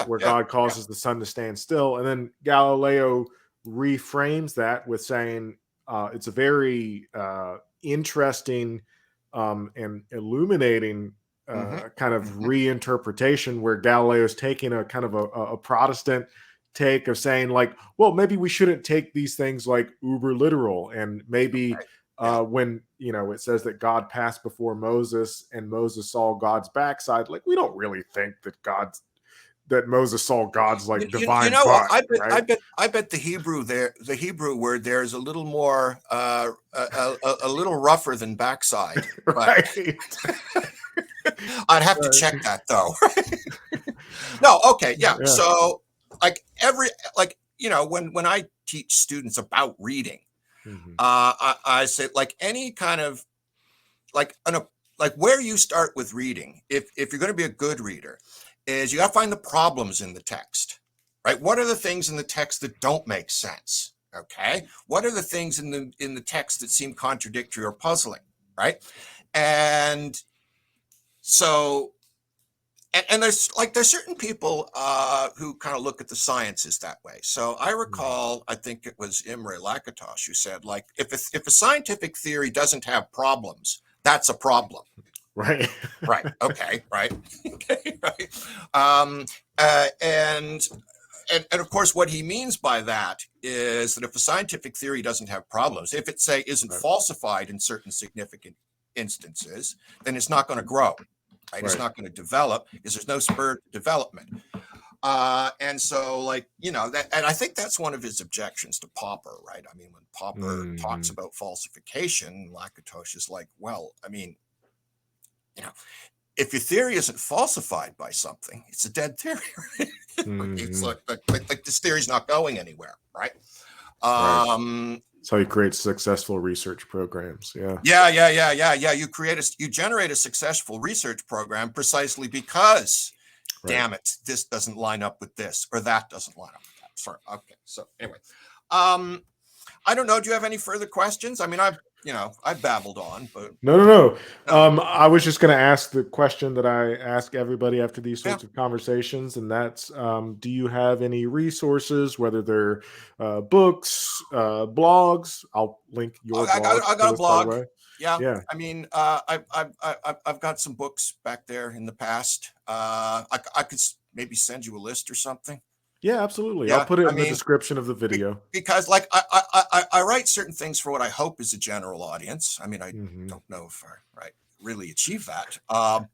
Where Yeah. God causes the sun to stand still. And then Galileo reframes that with saying it's a very interesting and illuminating kind of reinterpretation where Galileo is taking a kind of a Protestant take of saying like, well, maybe we shouldn't take these things like uber literal, and maybe when it says that God passed before Moses and Moses saw God's backside, like we don't really think that Moses saw God's like divine butt. I bet the Hebrew word there is a little more a little rougher than backside. Right. I'd have to check that though. No, okay, yeah. So like when I teach students about reading, I say like any kind of like where you start with reading, if you're going to be a good reader, is you got to find the problems in the text, right? What are the things in the text that don't make sense? Okay, what are the things in the text that seem contradictory or puzzling, right? And so, and there's certain people who kind of look at the sciences that way. So I recall, I think it was Imre Lakatos who said, like, if a scientific theory doesn't have problems, that's a problem. Right. Right. Okay. Right. Okay. Right. And of course, what he means by that is that if a scientific theory doesn't have problems, if it say isn't falsified in certain significant instances, then it's not going to grow. Right? It's not going to develop because there's no spur to development. And so, like, that, and I think that's one of his objections to Popper, right? I mean, when Popper talks about falsification, Lakatos is like, well, I mean, if your theory isn't falsified by something, it's a dead theory. Right? It's like this theory's not going anywhere, right? That's how you create successful research programs. Yeah. You generate a successful research program precisely because, damn it, this doesn't line up with this, or that doesn't line up with that. Sorry. Okay. So anyway, I don't know. Do you have any further questions? I mean, I've babbled on, but no. I was just going to ask the question that I ask everybody after these sorts of conversations, and that's, do you have any resources, whether they're books, blogs? I'll link your blog. I got a blog. Yeah. I mean, I've got some books back there in the past. I could maybe send you a list or something. Yeah, absolutely. Yeah, I'll put it in the description of the video. Because like I write certain things for what I hope is a general audience. I mean, I don't know if I really achieve that.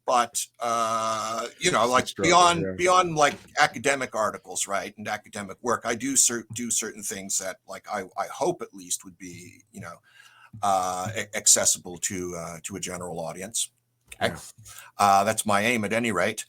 But like beyond like academic articles, right, and academic work, I do certain things that like I hope at least would be accessible to a general audience. Okay. That's my aim at any rate.